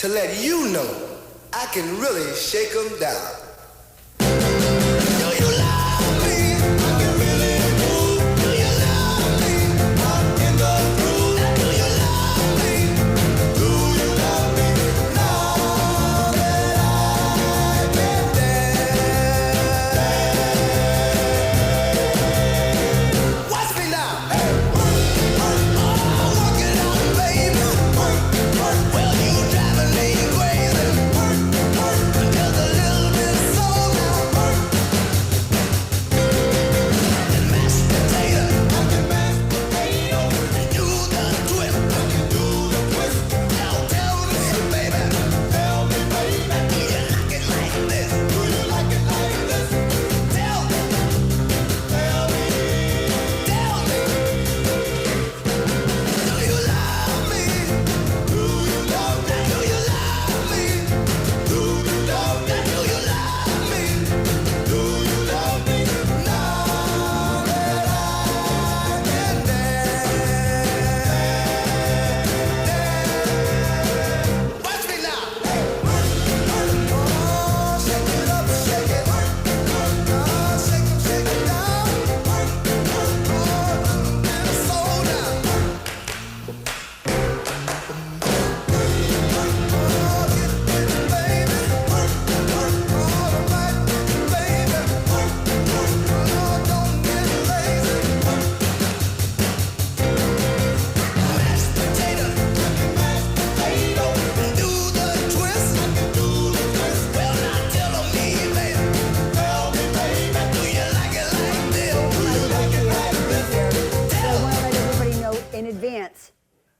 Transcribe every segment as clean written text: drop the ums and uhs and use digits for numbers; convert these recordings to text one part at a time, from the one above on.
to let you know I can really shake 'em down.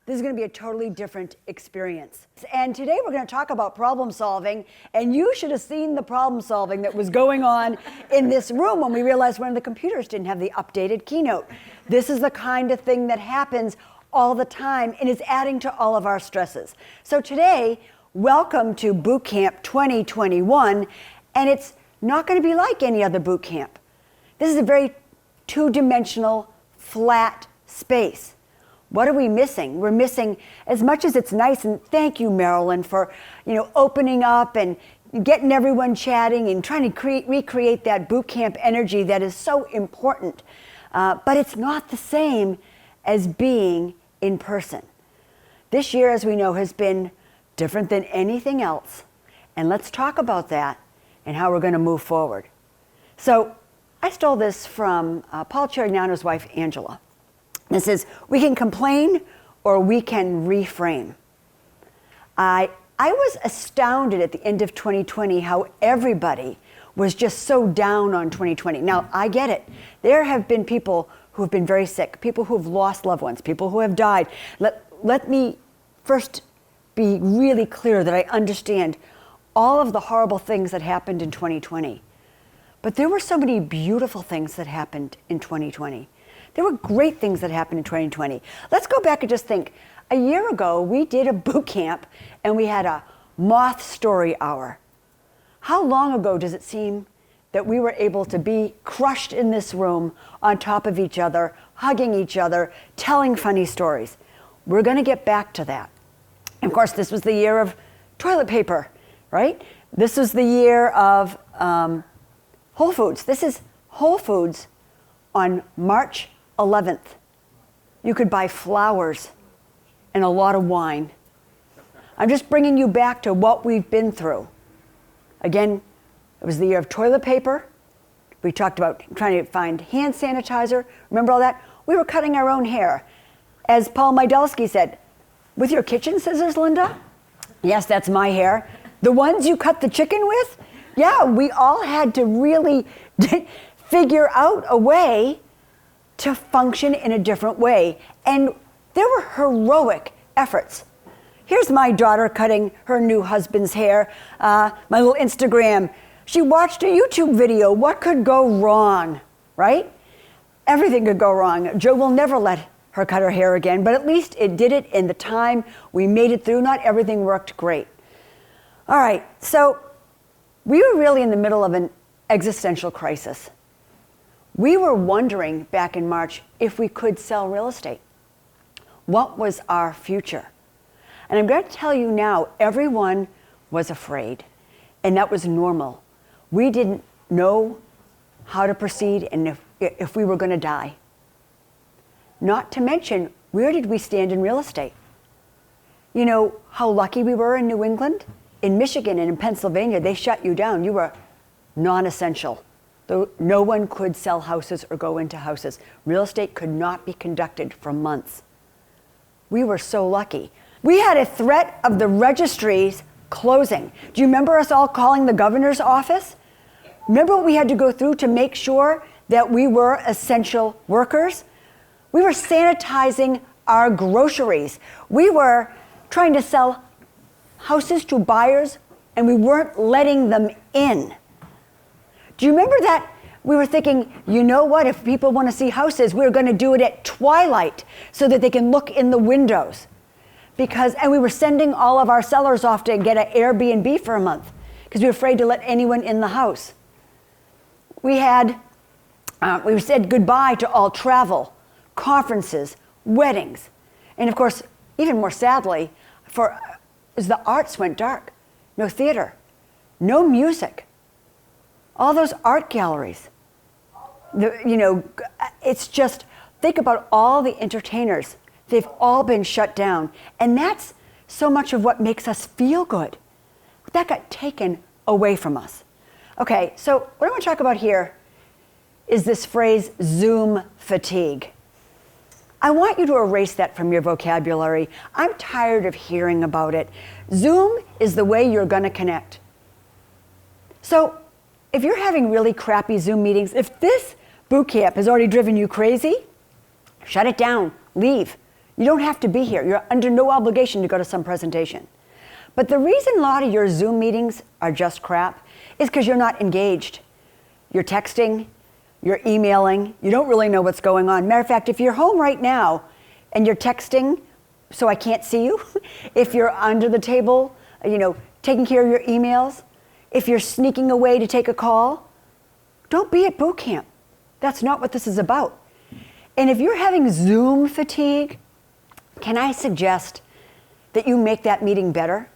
This is going to be a totally different experience. And today we're going to talk about problem solving, and you should have seen the problem solving that was going on in this room when we realized one of the computers didn't have the updated Keynote. This is the kind of thing that happens all the time and is adding to all of our stresses. So today, welcome to Boot Camp 2021, and it's not going to be like any other boot camp. This is a very two-dimensional, flat space. What are we missing? We're missing, as much as it's nice, and thank you, Marilyn, for opening up and getting everyone chatting and trying to recreate that boot camp energy that is so important. But it's not the same as being in person. This year, as we know, has been different than anything else. And let's talk about that and how we're going to move forward. So I stole this from Paul Cerignano's wife, Angela. This is, we can complain or we can reframe. I was astounded at the end of 2020 how everybody was just so down on 2020. Now, I get it. There have been people who have been very sick, people who have lost loved ones, people who have died. Let me first be really clear that I understand all of the horrible things that happened in 2020. But there were so many beautiful things that happened in 2020. There were great things that happened in 2020. Let's go back and just think. A year ago, we did a boot camp and we had a moth story hour. How long ago does it seem that we were able to be crushed in this room on top of each other, hugging each other, telling funny stories? We're going to get back to that. And of course, this was the year of toilet paper, right? This was the year of Whole Foods. This is Whole Foods on March 11th. You could buy flowers and a lot of wine. I'm just bringing you back to what we've been through. Again, it was the year of toilet paper. We talked about trying to find hand sanitizer. Remember all that? We were cutting our own hair. As Paul Mydelsky said, with your kitchen scissors, Linda? Yes, that's my hair. The ones you cut the chicken with? Yeah, we all had to really figure out a way to function in a different way. And there were heroic efforts. Here's my daughter cutting her new husband's hair, my little Instagram. She watched a YouTube video. What could go wrong, right? Everything could go wrong. Joe will never let her cut her hair again, but at least it did it in the time. We made it through. Not everything worked great. All right, so we were really in the middle of an existential crisis. We were wondering back in March if we could sell real estate. What was our future? And I'm going to tell you now, everyone was afraid, and that was normal. We didn't know how to proceed and if we were going to die. Not to mention, where did we stand in real estate? You know how lucky we were in New England? In Michigan and in Pennsylvania, they shut you down. You were non-essential. No one could sell houses or go into houses. Real estate could not be conducted for months. We were so lucky. We had a threat of the registries closing. Do you remember us all calling the governor's office? Remember what we had to go through to make sure that we were essential workers? We were sanitizing our groceries. We were trying to sell houses to buyers, and we weren't letting them in. Do you remember that? We were thinking, you know what, if people want to see houses, we're going to do it at twilight so that they can look in the windows. And we were sending all of our sellers off to get an Airbnb for a month because we were afraid to let anyone in the house. We said goodbye to all travel, conferences, weddings. And of course, even more sadly, as the arts went dark, no theater, no music, all those art galleries. It's just, think about all the entertainers. They've all been shut down. And that's so much of what makes us feel good. That got taken away from us. Okay, so what I want to talk about here is this phrase, Zoom fatigue. I want you to erase that from your vocabulary. I'm tired of hearing about it. Zoom is the way you're going to connect. So if you're having really crappy Zoom meetings, if this boot camp has already driven you crazy, shut it down, leave. You don't have to be here. You're under no obligation to go to some presentation. But the reason a lot of your Zoom meetings are just crap is because you're not engaged. You're texting, you're emailing, you don't really know what's going on. Matter of fact, if you're home right now and you're texting so I can't see you, if you're under the table, taking care of your emails, if you're sneaking away to take a call, don't be at boot camp. That's not what this is about. And if you're having Zoom fatigue, can I suggest that you make that meeting better?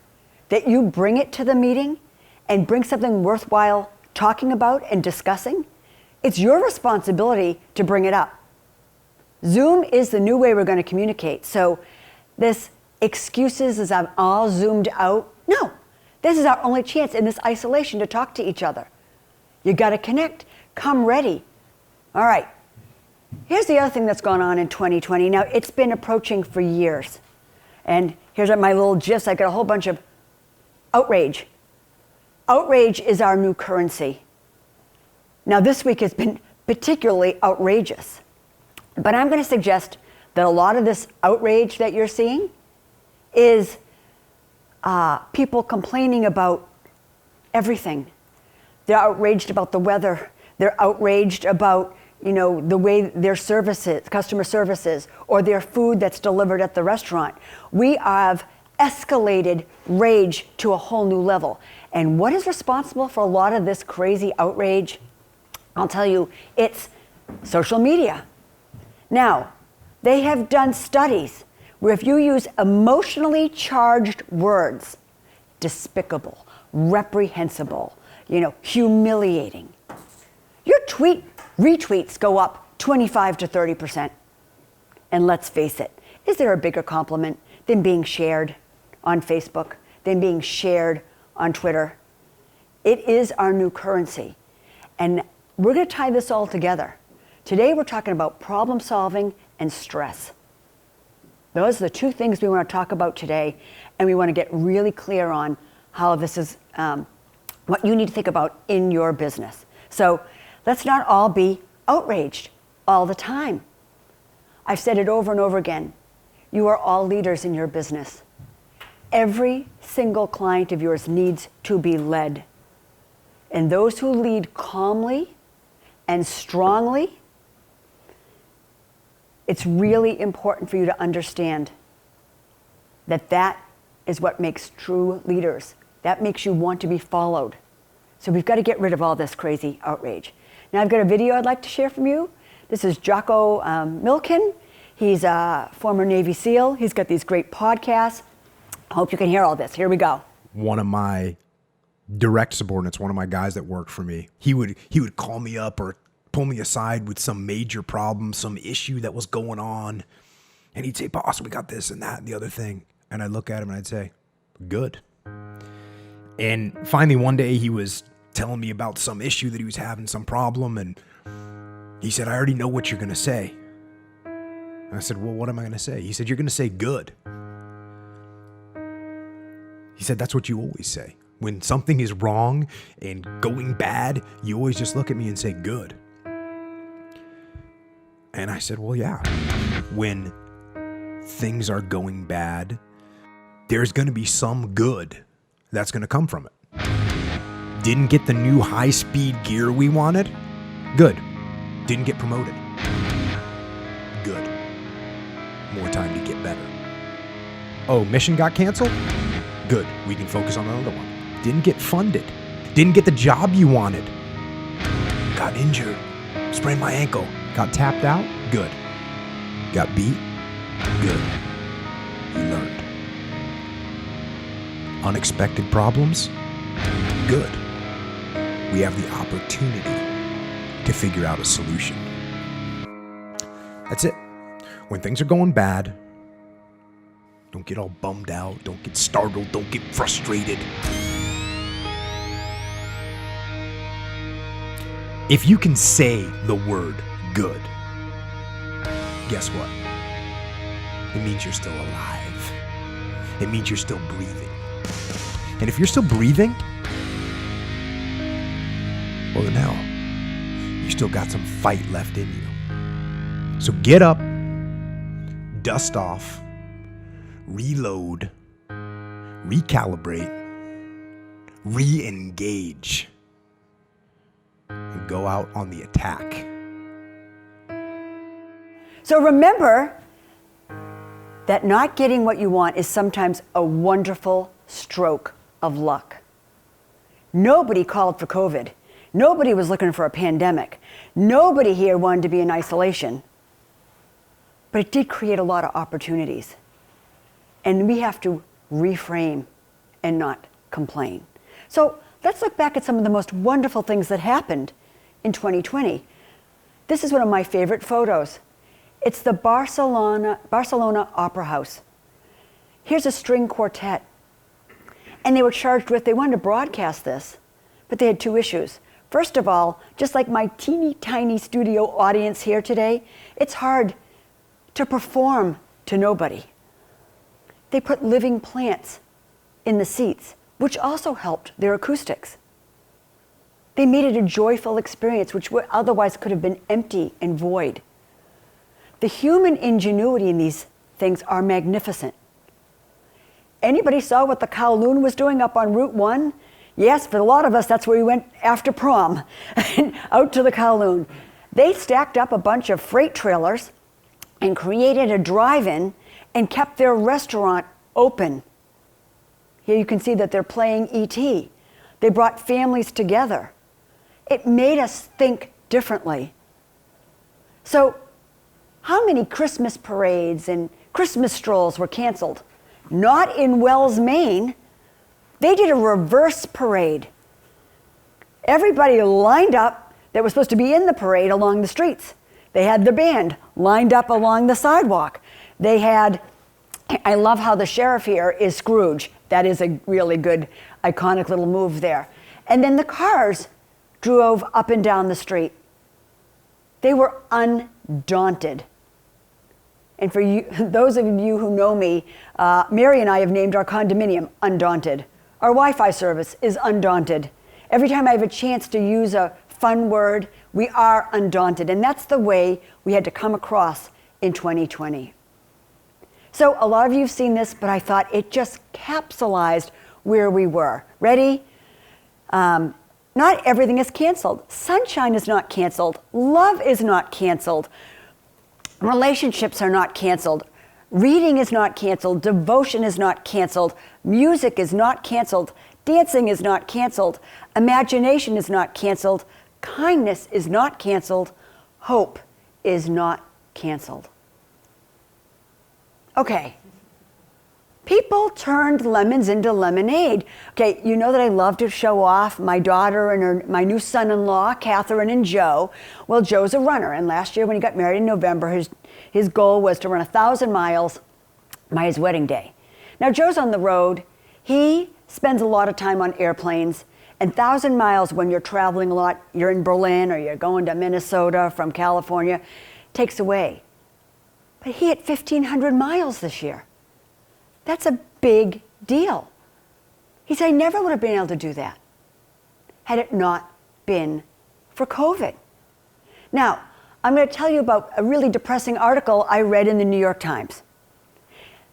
That you bring it to the meeting and bring something worthwhile talking about and discussing? It's your responsibility to bring it up. Zoom is the new way we're going to communicate. So this excuses is I'm all zoomed out. No, this is our only chance in this isolation to talk to each other. You got to connect. Come ready. All right. Here's the other thing that's gone on in 2020. Now, it's been approaching for years. And here's my little gifs. I got a whole bunch of outrage. Outrage is our new currency. Now, this week has been particularly outrageous. But I'm going to suggest that a lot of this outrage that you're seeing is people complaining about everything. They're outraged about the weather. They're outraged about the way their customer services, or their food that's delivered at the restaurant. We have escalated rage to a whole new level. And what is responsible for a lot of this crazy outrage? I'll tell you, it's social media. Now, they have done studies where if you use emotionally charged words, despicable, reprehensible, humiliating, your retweets go up 25 to 30%. And let's face it, is there a bigger compliment than being shared on Facebook, than being shared on Twitter? It is our new currency. And we're going to tie this all together. Today we're talking about problem solving and stress. Those are the two things we want to talk about today, and we want to get really clear on how this is what you need to think about in your business. So let's not all be outraged all the time. I've said it over and over again. You are all leaders in your business. Every single client of yours needs to be led. And those who lead calmly and strongly, it's really important for you to understand that that is what makes true leaders. That makes you want to be followed. So we've got to get rid of all this crazy outrage. Now I've got a video I'd like to share from you. This is Jocko Milken. He's a former Navy SEAL. He's got these great podcasts. I hope you can hear all this. Here we go. One of my direct subordinates, one of my guys that worked for me, he would call me up or pull me aside with some major problem, some issue that was going on. And he'd say, boss, we got this and that and the other thing. And I'd look at him and I'd say, good. And finally one day he was telling me about some issue that he was having, some problem. And he said, I already know what you're going to say. And I said, well, what am I going to say? He said, you're going to say good. He said, that's what you always say. When something is wrong and going bad, you always just look at me and say good. And I said, well, yeah. When things are going bad, there's going to be some good that's going to come from it. Didn't get the new high-speed gear we wanted? Good. Didn't get promoted? Good. More time to get better. Oh, mission got canceled? Good. We can focus on another one. Didn't get funded. Didn't get the job you wanted. Got injured. Sprained my ankle. Got tapped out? Good. Got beat? Good. You learned. Unexpected problems? Good. We have the opportunity to figure out a solution. That's it. When things are going bad, don't get all bummed out. Don't get startled. Don't get frustrated. If you can say the word good, guess what? It means you're still alive. It means you're still breathing. And if you're still breathing, well then hell, you still got some fight left in you. So get up, dust off, reload, recalibrate, re-engage, and go out on the attack. So remember that not getting what you want is sometimes a wonderful stroke of luck. Nobody called for COVID. Nobody was looking for a pandemic. Nobody here wanted to be in isolation. But it did create a lot of opportunities. And we have to reframe and not complain. So let's look back at some of the most wonderful things that happened in 2020. This is one of my favorite photos. It's the Barcelona Opera House. Here's a string quartet. And they were charged with, they wanted to broadcast this, but they had two issues. First of all, just like my teeny tiny studio audience here today, it's hard to perform to nobody. They put living plants in the seats, which also helped their acoustics. They made it a joyful experience, which otherwise could have been empty and void. The human ingenuity in these things are magnificent. Anybody saw what the Kowloon was doing up on Route 1? Yes, for a lot of us, that's where we went after prom, out to the Kowloon. They stacked up a bunch of freight trailers and created a drive-in and kept their restaurant open. Here you can see that they're playing E.T. They brought families together. It made us think differently. So, how many Christmas parades and Christmas strolls were canceled? Not in Wells, Maine. They did a reverse parade. Everybody lined up that was supposed to be in the parade along the streets. They had the band lined up along the sidewalk. They had, I love how the sheriff here is Scrooge. That is a really good, iconic little move there. And then the cars drove up and down the street. They were undaunted. And for you, those of you who know me, Mary and I have named our condominium Undaunted. Our Wi-Fi service is Undaunted. Every time I have a chance to use a fun word, we are undaunted. And that's the way we had to come across in 2020. So a lot of you have seen this, but I thought it just capsulized where we were. Ready? Not everything is canceled. Sunshine is not canceled. Love is not canceled. Relationships are not canceled. Reading is not canceled. Devotion is not canceled. Music is not canceled. Dancing is not canceled. Imagination is not canceled. Kindness is not canceled. Hope is not canceled. Okay. People turned lemons into lemonade. Okay, you know that I love to show off my daughter and my new son-in-law, Catherine and Joe. Well, Joe's a runner, and last year when he got married in November, his goal was to run 1,000 miles by his wedding day. Now, Joe's on the road. He spends a lot of time on airplanes, and 1,000 miles when you're traveling a lot, you're in Berlin or you're going to Minnesota from California, takes away. But he hit 1,500 miles this year. That's a big deal. He said, I never would have been able to do that had it not been for COVID. Now, I'm going to tell you about a really depressing article I read in the New York Times.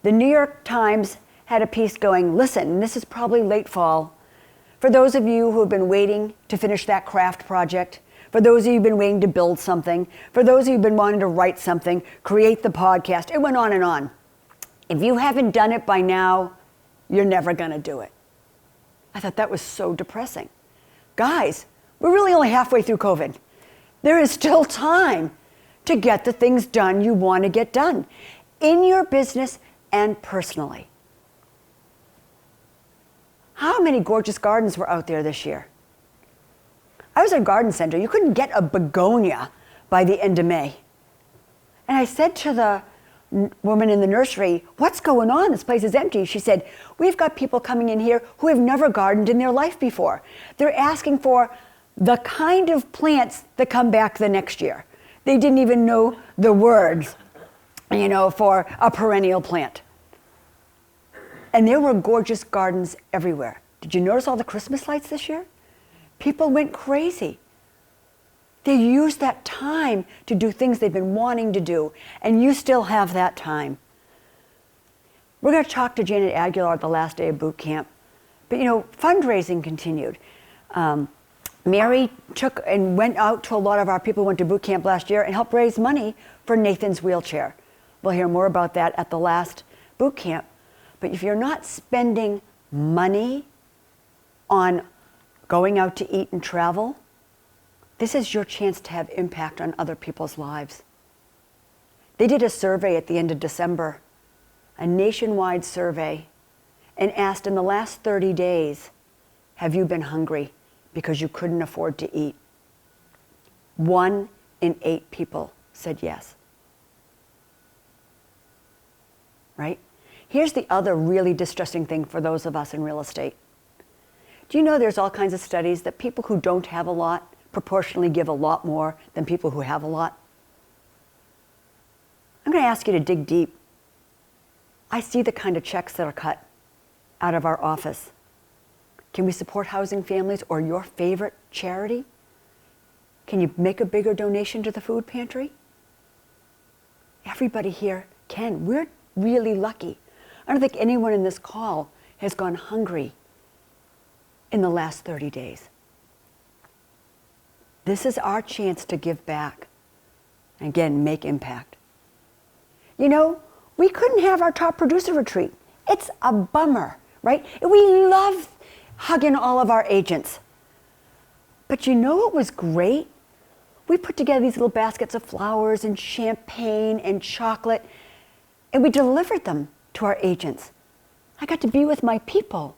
The New York Times had a piece going, listen, this is probably late fall. For those of you who have been waiting to finish that craft project, for those of you who've been waiting to build something, for those of you who've been wanting to write something, create the podcast, it went on and on. If you haven't done it by now, you're never going to do it. I thought that was so depressing. Guys, we're really only halfway through COVID. There is still time to get the things done you want to get done in your business and personally. How many gorgeous gardens were out there this year? I was at a garden center. You couldn't get a begonia by the end of May. And I said to the woman in the nursery, what's going on? This place is empty. She said, we've got people coming in here who have never gardened in their life before. They're asking for the kind of plants that come back the next year. They didn't even know the words, for a perennial plant. And there were gorgeous gardens everywhere. Did you notice all the Christmas lights this year? People went crazy. They used that time to do things they've been wanting to do, and you still have that time. We're going to talk to Janet Aguilar the last day of boot camp. But fundraising continued. Mary took and went out to a lot of our people who went to boot camp last year and helped raise money for Nathan's wheelchair. We'll hear more about that at the last boot camp. But if you're not spending money on going out to eat and travel, this is your chance to have impact on other people's lives. They did a survey at the end of December, a nationwide survey, and asked in the last 30 days, have you been hungry because you couldn't afford to eat? 1 in 8 people said yes. Right? Here's the other really distressing thing for those of us in real estate. Do you know there's all kinds of studies that people who don't have a lot proportionally give a lot more than people who have a lot? I'm going to ask you to dig deep. I see the kind of checks that are cut out of our office. Can we support housing families or your favorite charity? Can you make a bigger donation to the food pantry? Everybody here can. We're really lucky. I don't think anyone in this call has gone hungry in the last 30 days. This is our chance to give back. And again, make impact. We couldn't have our top producer retreat. It's a bummer, right? We love hugging all of our agents. But what was great? We put together these little baskets of flowers and champagne and chocolate, and we delivered them to our agents. I got to be with my people.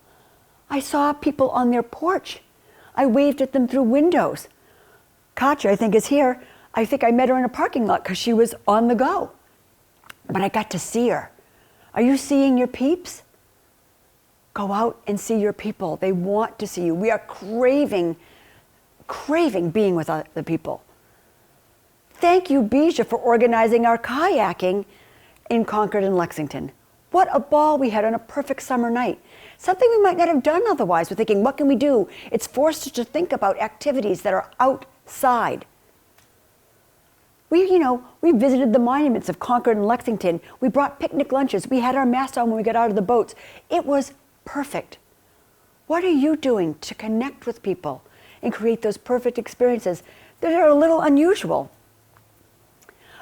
I saw people on their porch. I waved at them through windows. Katja, I think, is here. I think I met her in a parking lot because she was on the go. But I got to see her. Are you seeing your peeps? Go out and see your people. They want to see you. We are craving being with the people. Thank you, Bija, for organizing our kayaking in Concord and Lexington. What a ball we had on a perfect summer night. Something we might not have done otherwise. We're thinking, what can we do? It's forced us to think about activities that are outside. We visited the monuments of Concord and Lexington. We brought picnic lunches. We had our masks on when we got out of the boats. It was perfect. What are you doing to connect with people and create those perfect experiences that are a little unusual?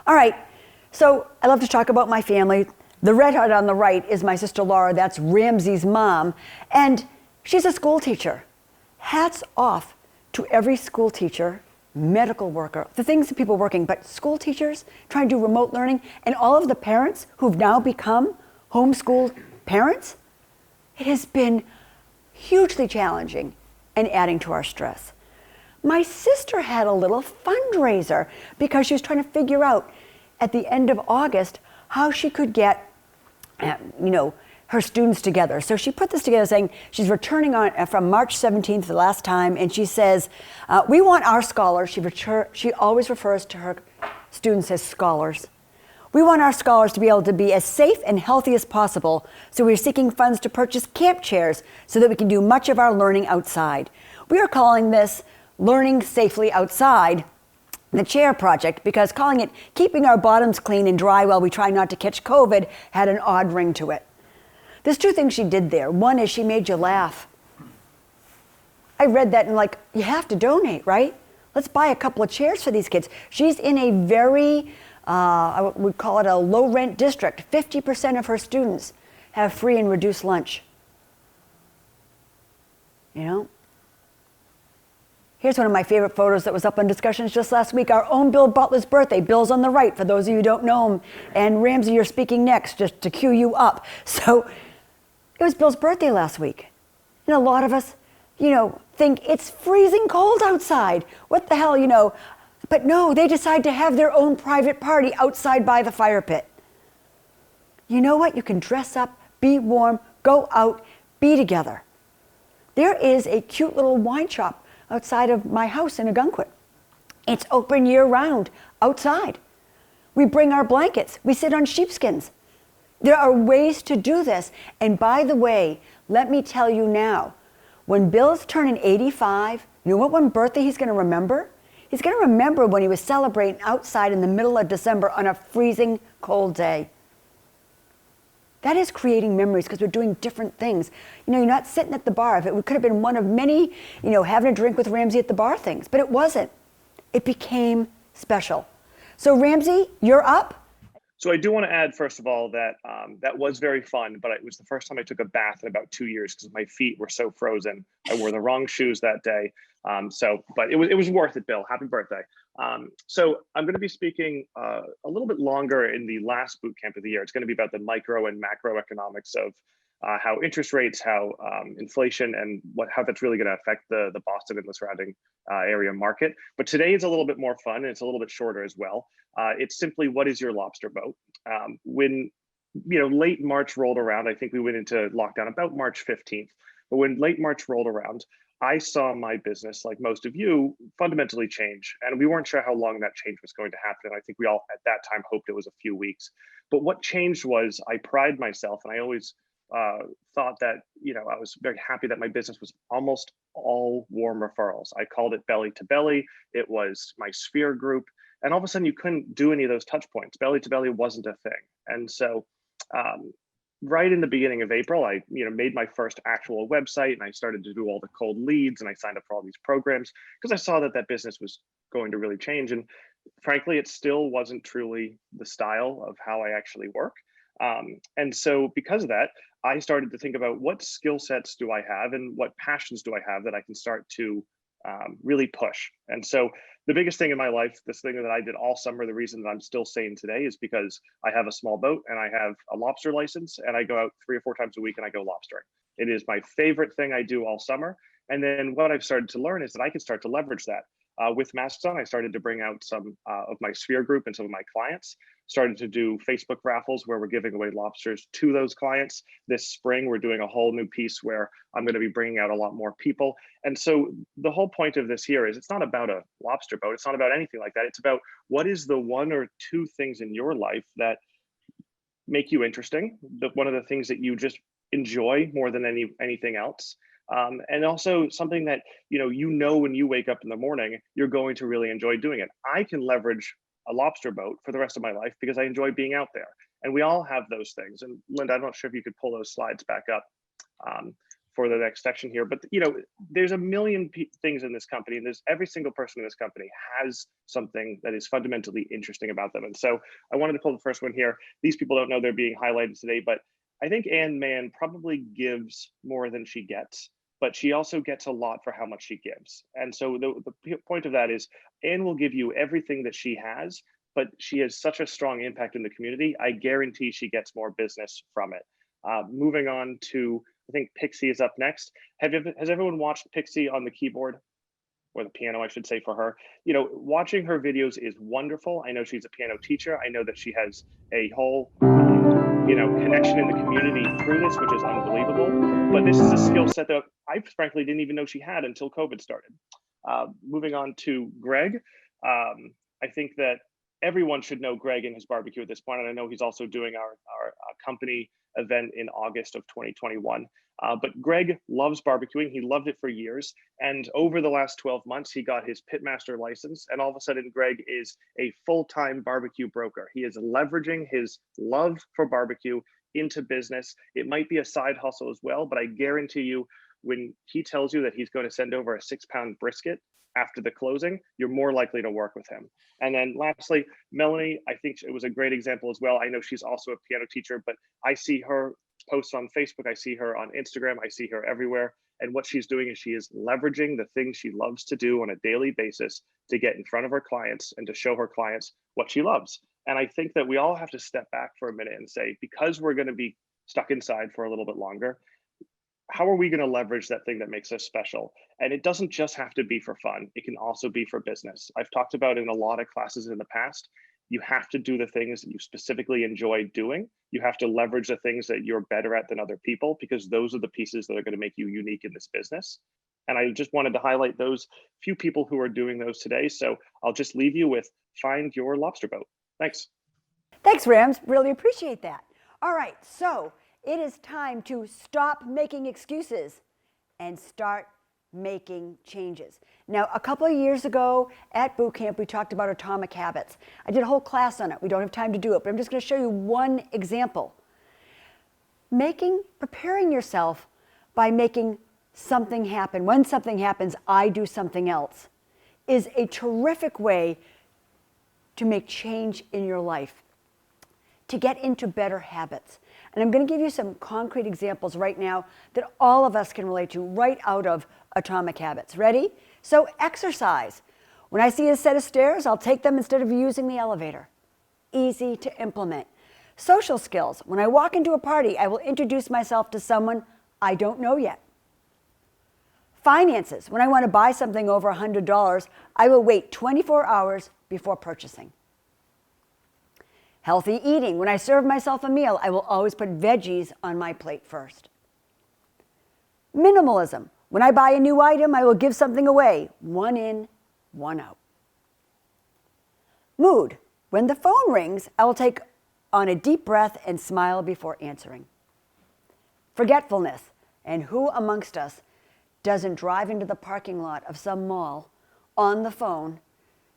All right, so I love to talk about my family. The redhead on the right is my sister Laura. That's Ramsey's mom. And she's a school teacher. Hats off to every school teacher, medical worker, the things that people working, but school teachers trying to do remote learning, and all of the parents who've now become homeschool parents, it has been hugely challenging and adding to our stress. My sister had a little fundraiser because she was trying to figure out at the end of August how she could get, her students together. So she put this together saying she's returning from March 17th, the last time, and she says, we want our scholars, she always refers to her students as scholars. We want our scholars to be able to be as safe and healthy as possible, so we're seeking funds to purchase camp chairs so that we can do much of our learning outside. We are calling this Learning Safely Outside, the Chair Project, because calling it Keeping Our Bottoms Clean and Dry While We Try Not to Catch COVID had an odd ring to it. There's two things she did there. One is she made you laugh. I read that and you have to donate, right? Let's buy a couple of chairs for these kids. She's in a very, I would call it a low rent district. 50% of her students have free and reduced lunch. Here's one of my favorite photos that was up on Discussions just last week. Our own Bill Butler's birthday. Bill's on the right, for those of you who don't know him. And Ramsey, you're speaking next, just to cue you up. So it was Bill's birthday last week. And a lot of us, think it's freezing cold outside. What the hell, But no, they decide to have their own private party outside by the fire pit. You know what? You can dress up, be warm, go out, be together. There is a cute little wine shop outside of my house in Ogunquit. It's open year-round, outside. We bring our blankets. We sit on sheepskins. There are ways to do this. And by the way, let me tell you now, when Bill's turning 85, you know what one birthday he's going to remember? He's going to remember when he was celebrating outside in the middle of December on a freezing cold day. That is creating memories because we're doing different things. You're not sitting at the bar. It could have been one of many, having a drink with Ramsey at the bar things, but it wasn't. It became special. So Ramsey, you're up. So I do want to add, first of all, that that was very fun, but it was the first time I took a bath in about 2 years because my feet were so frozen. I wore the wrong shoes that day. But it was worth it, Bill. Happy birthday. So I'm going to be speaking a little bit longer in the last boot camp of the year. It's going to be about the micro and macroeconomics of how interest rates, how inflation, and how that's really going to affect the Boston and the surrounding area market. But today is a little bit more fun, and it's a little bit shorter as well. It's simply, what is your lobster boat? When late March rolled around, I think we went into lockdown about March 15th. But when late March rolled around, I saw my business, like most of you, fundamentally change. And we weren't sure how long that change was going to happen. And I think we all at that time hoped it was a few weeks. But what changed was I pride myself, and I always thought that, I was very happy that my business was almost all warm referrals. I called it belly to belly. It was my sphere group. And all of a sudden you couldn't do any of those touch points. Belly to belly wasn't a thing. And so right in the beginning of April, I made my first actual website, and I started to do all the cold leads, and I signed up for all these programs because I saw that business was going to really change. And frankly, it still wasn't truly the style of how I actually work. And so because of that, I started to think about what skill sets do I have and what passions do I have that I can start to really push. And so the biggest thing in my life, this thing that I did all summer, the reason that I'm still sane today is because I have a small boat and I have a lobster license, and I go out 3 or 4 times a week and I go lobstering. It is my favorite thing I do all summer. And then what I've started to learn is that I can start to leverage that. With Masks On, I started to bring out some of my sphere group and some of my clients, started to do Facebook raffles where we're giving away lobsters to those clients. This spring, we're doing a whole new piece where I'm going to be bringing out a lot more people. And so the whole point of this here is it's not about a lobster boat. It's not about anything like that. It's about what is the 1 or 2 things in your life that make you interesting, one of the things that you just enjoy more than anything else. And also something that, when you wake up in the morning, you're going to really enjoy doing it. I can leverage a lobster boat for the rest of my life because I enjoy being out there. And we all have those things. And Linda, I'm not sure if you could pull those slides back up for the next section here. But, there's a million things in this company, and every single person in this company has something that is fundamentally interesting about them. And so I wanted to pull the first one here. These people don't know they're being highlighted today, but I think Ann Mann probably gives more than she gets, but she also gets a lot for how much she gives. And so the point of that is Ann will give you everything that she has, but she has such a strong impact in the community. I guarantee she gets more business from it. Moving on to, I think Pixie is up next. Has everyone watched Pixie on the keyboard? Or the piano, I should say, for her. Watching her videos is wonderful. I know she's a piano teacher. I know that she has a whole, connection in the community through this, which is unbelievable. But this is a skill set that I frankly didn't even know she had until COVID started. Moving on to Greg. I think that everyone should know Greg and his barbecue at this point. And I know he's also doing our company event in August of 2021. But Greg loves barbecuing. He loved it for years. And over the last 12 months, he got his pitmaster license. And all of a sudden, Greg is a full-time barbecue broker. He is leveraging his love for barbecue into business. It might be a side hustle as well, but I guarantee you, when he tells you that he's going to send over a 6-pound brisket after the closing, you're more likely to work with him. And then lastly, Melanie, I think it was a great example as well. I know she's also a piano teacher, but I see her posts on Facebook, I see her on Instagram, I see her everywhere. And what she's doing is she is leveraging the things she loves to do on a daily basis to get in front of her clients and to show her clients what she loves. And I think that we all have to step back for a minute and say, because we're going to be stuck inside for a little bit longer, how are we going to leverage that thing that makes us special? And it doesn't just have to be for fun. It can also be for business. I've talked about in a lot of classes in the past, you have to do the things that you specifically enjoy doing. You have to leverage the things that you're better at than other people, because those are the pieces that are going to make you unique in this business. And I just wanted to highlight those few people who are doing those today. So I'll just leave you with find your lobster boat. Thanks. Thanks, Rams. Really appreciate that. All right, so it is time to stop making excuses and start making changes. Now, a couple of years ago at boot camp, we talked about atomic habits. I did a whole class on it. We don't have time to do it, but I'm just going to show you one example. Preparing yourself by making something happen. When something happens, I do something else, is a terrific way to make change in your life, to get into better habits. And I'm going to give you some concrete examples right now that all of us can relate to right out of Atomic Habits. Ready? So exercise. When I see a set of stairs, I'll take them instead of using the elevator. Easy to implement. Social skills. When I walk into a party, I will introduce myself to someone I don't know yet. Finances. When I want to buy something over $100, I will wait 24 hours before purchasing. Healthy eating. When I serve myself a meal, I will always put veggies on my plate first. Minimalism. When I buy a new item, I will give something away. One in, one out. Mood. When the phone rings, I will take on a deep breath and smile before answering. Forgetfulness. And who amongst us doesn't drive into the parking lot of some mall on the phone,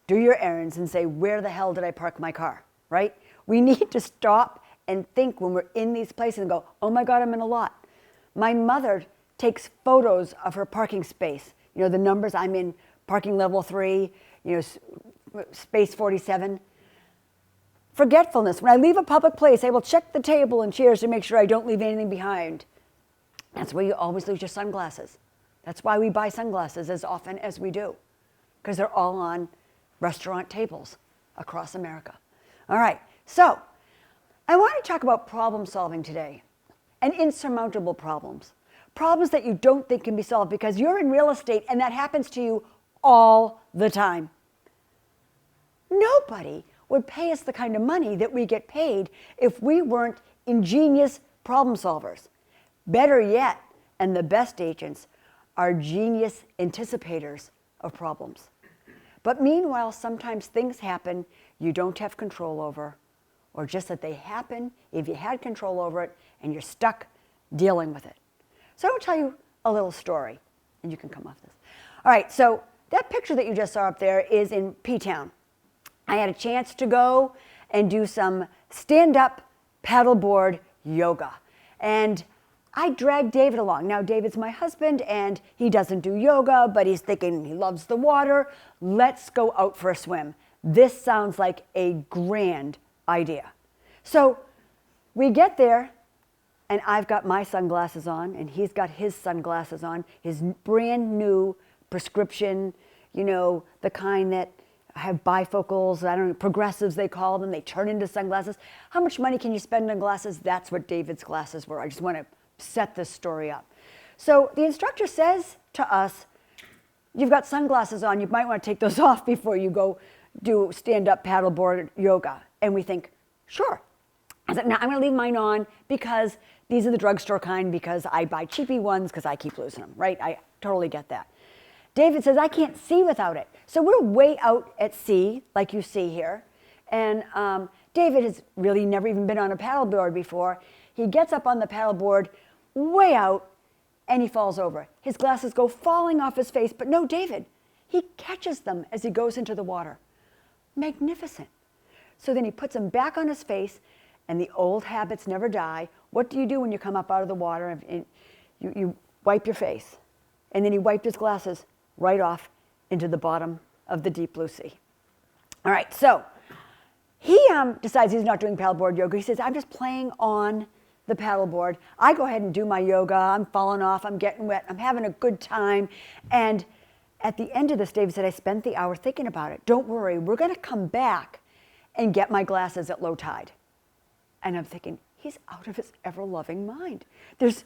do your errands, and say, where the hell did I park my car, right? We need to stop and think when we're in these places and go, oh my God, I'm in a lot. My mother takes photos of her parking space. You know, the numbers, I'm in parking level 3, space 47. Forgetfulness. When I leave a public place, I will check the table and chairs to make sure I don't leave anything behind. That's why you always lose your sunglasses. That's why we buy sunglasses as often as we do, because they're all on restaurant tables across America. All right, so I want to talk about problem solving today and insurmountable problems. Problems that you don't think can be solved because you're in real estate and that happens to you all the time. Nobody would pay us the kind of money that we get paid if we weren't ingenious problem solvers. Better yet, and the best agents are genius anticipators of problems. But meanwhile, sometimes things happen you don't have control over, or just that they happen if you had control over it and you're stuck dealing with it. So I'm going to tell you a little story, and you can come off this. All right, so that picture that you just saw up there is in P-Town. I had a chance to go and do some stand-up paddleboard yoga. And I dragged David along. Now, David's my husband, and he doesn't do yoga, but he's thinking he loves the water. Let's go out for a swim. This sounds like a grand idea. So we get there, and I've got my sunglasses on, and he's got his sunglasses on, his brand new prescription, the kind that have bifocals, I don't know, progressives they call them, they turn into sunglasses. How much money can you spend on glasses? That's what David's glasses were. I just want to set this story up. So the instructor says to us, you've got sunglasses on, you might want to take those off before you go do stand-up paddleboard yoga. And we think, sure. I said, no, I'm going to leave mine on because these are the drugstore kind, because I buy cheapy ones because I keep losing them, right? I totally get that. David says, I can't see without it. So we're way out at sea, like you see here. And David has really never even been on a paddleboard before. He gets up on the paddleboard way out and he falls over. His glasses go falling off his face, but no, David, he catches them as he goes into the water. Magnificent. So then he puts them back on his face, and the old habits never die. What do you do when you come up out of the water? And you wipe your face. And then he wiped his glasses right off into the bottom of the deep blue sea. All right, so he decides he's not doing paddleboard yoga. He says, I'm just playing on the paddleboard. I go ahead and do my yoga. I'm falling off. I'm getting wet. I'm having a good time. And at the end of this, David said, I spent the hour thinking about it. Don't worry. We're going to come back and get my glasses at low tide. And I'm thinking, he's out of his ever-loving mind. There's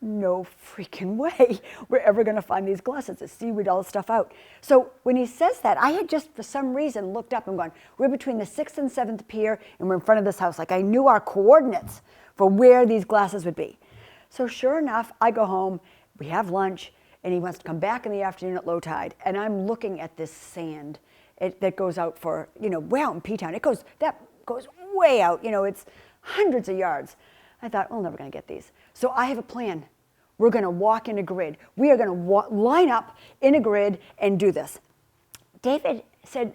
no freaking way we're ever going to find these glasses. The seaweed, all the stuff out. So when he says that, I had just, for some reason, looked up and gone, we're between the 6th and 7th pier, and we're in front of this house. Like, I knew our coordinates for where these glasses would be. So sure enough, I go home, we have lunch, and he wants to come back in the afternoon at low tide. And I'm looking at this sand that goes out for, way out in P-Town. That goes way out, it's hundreds of yards. I thought, we're never going to get these. So I have a plan. We're going to walk in a grid. We are going to line up in a grid and do this. David said,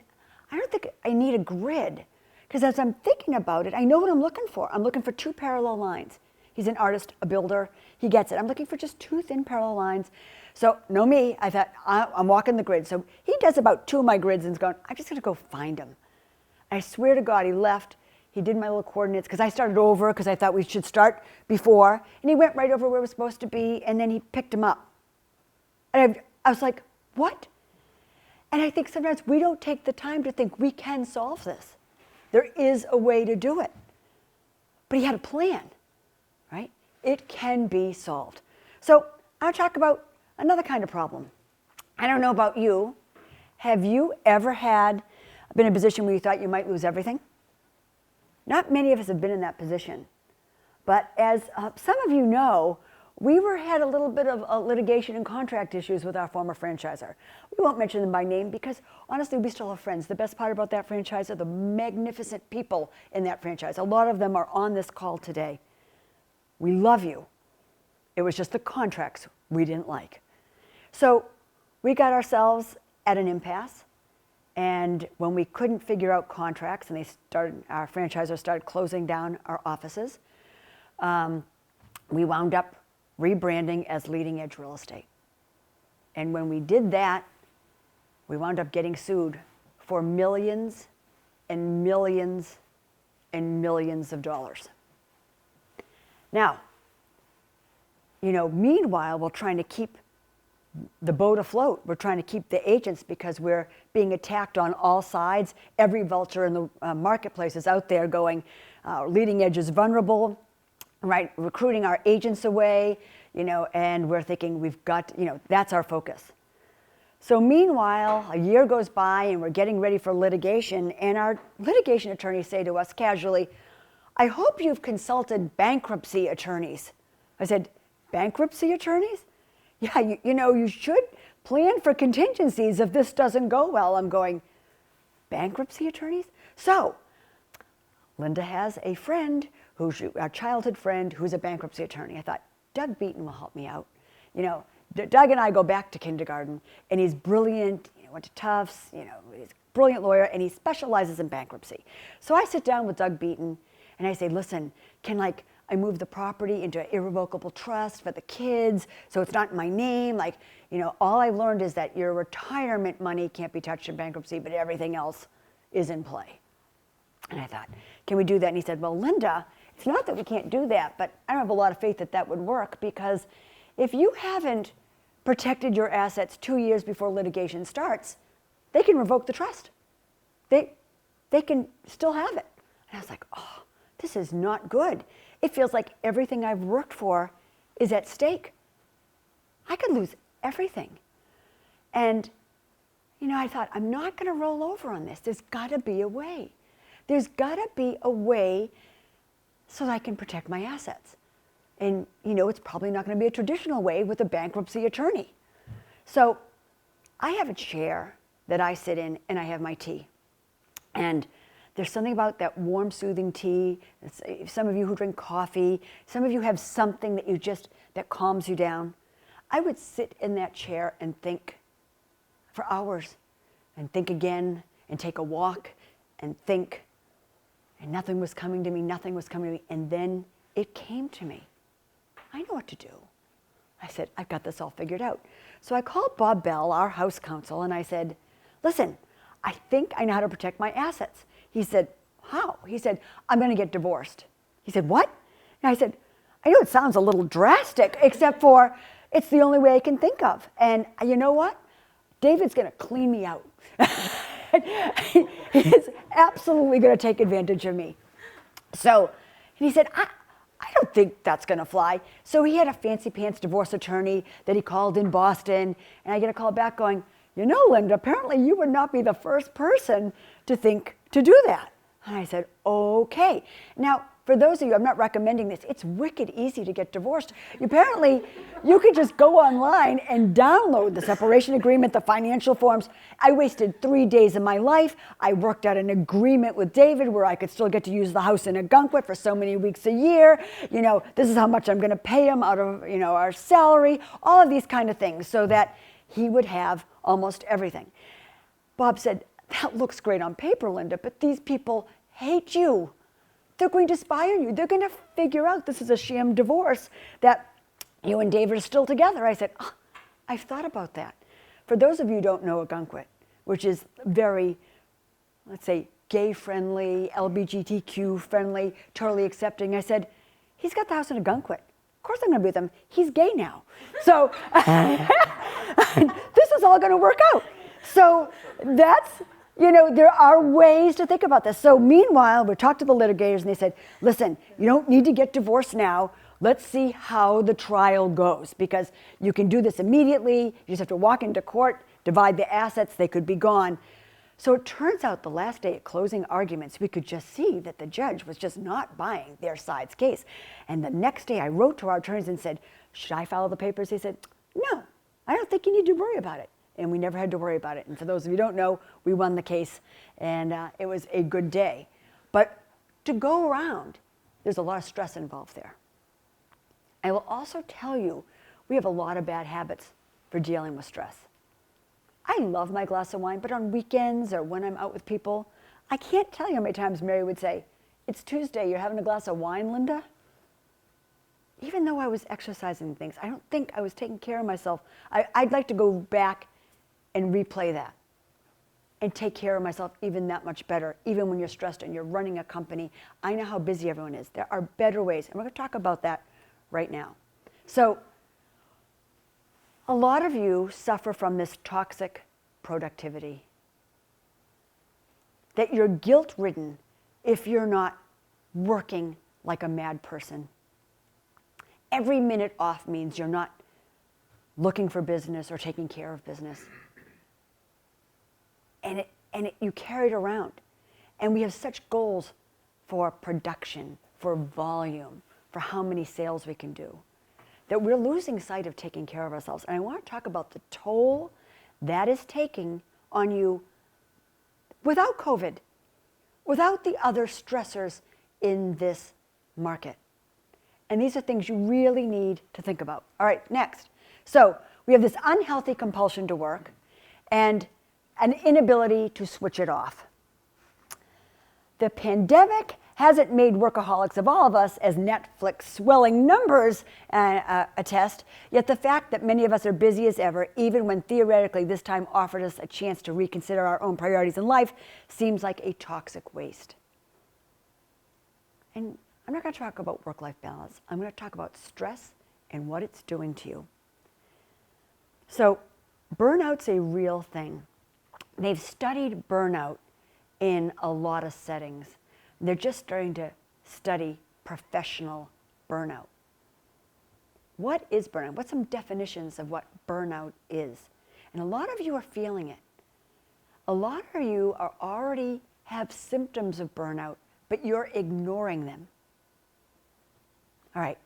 I don't think I need a grid, because as I'm thinking about it, I know what I'm looking for. I'm looking for 2 parallel lines. He's an artist, a builder. He gets it. I'm looking for just 2 thin parallel lines. So, know me, I thought, I'm walking the grid. So he does about 2 of my grids and is going, I'm just going to go find him. I swear to God, he left. He did my little coordinates because I started over because I thought we should start before. And he went right over where we're supposed to be, and then he picked him up. And I was like, what? And I think sometimes we don't take the time to think we can solve this. There is a way to do it. But he had a plan, right? It can be solved. So I'll talk about another kind of problem. I don't know about you. Have you ever been in a position where you thought you might lose everything? Not many of us have been in that position. But as some of you know, we had a little bit of litigation and contract issues with our former franchisor. We won't mention them by name because, honestly, we still have friends. The best part about that franchise are the magnificent people in that franchise. A lot of them are on this call today. We love you. It was just the contracts we didn't like. So we got ourselves at an impasse. And when we couldn't figure out contracts and our franchisor started closing down our offices, we wound up rebranding as Leading Edge Real Estate. And when we did that, we wound up getting sued for millions and millions and millions of dollars. Now, meanwhile, we're trying to keep the boat afloat. We're trying to keep the agents because we're being attacked on all sides. Every vulture in the marketplace is out there going, Leading Edge is vulnerable, right? Recruiting our agents away, and we're thinking we've got, that's our focus. So meanwhile, a year goes by and we're getting ready for litigation, and our litigation attorneys say to us casually, I hope you've consulted bankruptcy attorneys. I said, bankruptcy attorneys? Yeah, you should plan for contingencies if this doesn't go well. I'm going, bankruptcy attorneys? So, Linda has a friend, who's our childhood friend, who's a bankruptcy attorney. I thought, Doug Beaton will help me out. Doug and I go back to kindergarten, and he's brilliant, went to Tufts, he's a brilliant lawyer, and he specializes in bankruptcy. So I sit down with Doug Beaton, and I say, listen, can I move the property into an irrevocable trust for the kids, so it's not in my name. All I've learned is that your retirement money can't be touched in bankruptcy, but everything else is in play. And I thought, can we do that? And he said, well, Linda, it's not that we can't do that, but I don't have a lot of faith that that would work, because if you haven't protected your assets 2 years before litigation starts, they can revoke the trust. they can still have it. And I was like, oh, this is not good. It feels like everything I've worked for is at stake. I could lose everything. And, you know, I thought, I'm not going to roll over on this. There's got to be a way. There's got to be a way so that I can protect my assets. And, you know, it's probably not going to be a traditional way with a bankruptcy attorney. So I have a chair that I sit in and I have my tea. And there's something about that warm, soothing tea. Some of you who drink coffee, some of you have something that calms you down. I would sit in that chair and think for hours and think again and take a walk and think, and nothing was coming to me, nothing was coming to me. And then it came to me. I know what to do. I said, I've got this all figured out. So I called Bob Bell, our house counsel, and I said, listen, I think I know how to protect my assets. He said, how? He said, I'm going to get divorced. He said, what? And I said, I know it sounds a little drastic, except for it's the only way I can think of. And you know what? David's going to clean me out. He's absolutely going to take advantage of me. So he said, I don't think that's going to fly. So he had a fancy pants divorce attorney that he called in Boston. And I get a call back going, you know, Linda, apparently you would not be the first person to think to do that. And I said, okay. Now, for those of you, I'm not recommending this. It's wicked easy to get divorced. Apparently, you could just go online and download the separation agreement, the financial forms. I wasted 3 days of my life. I worked out an agreement with David where I could still get to use the house in Ogunquit for so many weeks a year. You know, this is how much I'm going to pay him out of, you know, our salary, all of these kind of things so that he would have almost everything. Bob said, that looks great on paper, Linda, but these people hate you. They're going to spy on you. They're going to figure out this is a sham divorce, that you and David are still together. I said, oh, I've thought about that. For those of you who don't know Ogunquit, which is very, let's say, gay-friendly, LGBTQ-friendly, totally accepting, I said, he's got the house in Ogunquit. Of course I'm going to be with him. He's gay now. So this is all going to work out. So that's, you know, there are ways to think about this. So meanwhile, we talked to the litigators and they said, listen, you don't need to get divorced now. Let's see how the trial goes, because you can do this immediately. You just have to walk into court, divide the assets, they could be gone. So it turns out the last day at closing arguments, we could just see that the judge was just not buying their side's case. And the next day I wrote to our attorneys and said, should I file the papers? He said, no, I don't think you need to worry about it. And we never had to worry about it. And for those of you who don't know, we won the case, and it was a good day. But to go around, there's a lot of stress involved there. I will also tell you, we have a lot of bad habits for dealing with stress. I love my glass of wine, but on weekends or when I'm out with people, I can't tell you how many times Mary would say, it's Tuesday, you're having a glass of wine, Linda? Even though I was exercising things, I don't think I was taking care of myself. I'd like to go back and replay that and take care of myself even that much better, even when you're stressed and you're running a company. I know how busy everyone is. There are better ways, and we're going to talk about that right now. So a lot of you suffer from this toxic productivity, that you're guilt-ridden if you're not working like a mad person. Every minute off means you're not looking for business or taking care of business. And you carry it around. And we have such goals for production, for volume, for how many sales we can do, that we're losing sight of taking care of ourselves. And I want to talk about the toll that is taking on you without COVID, without the other stressors in this market. And these are things you really need to think about. All right, next. So we have this unhealthy compulsion to work and an inability to switch it off. The pandemic hasn't made workaholics of all of us, as Netflix swelling numbers attest, yet the fact that many of us are busy as ever, even when theoretically this time offered us a chance to reconsider our own priorities in life, seems like a toxic waste. And I'm not going to talk about work-life balance. I'm going to talk about stress and what it's doing to you. So burnout's a real thing. They've studied burnout in a lot of settings. They're just starting to study professional burnout. What is burnout? What's some definitions of what burnout is? And a lot of you are feeling it. A lot of you are already have symptoms of burnout, but you're ignoring them. All right,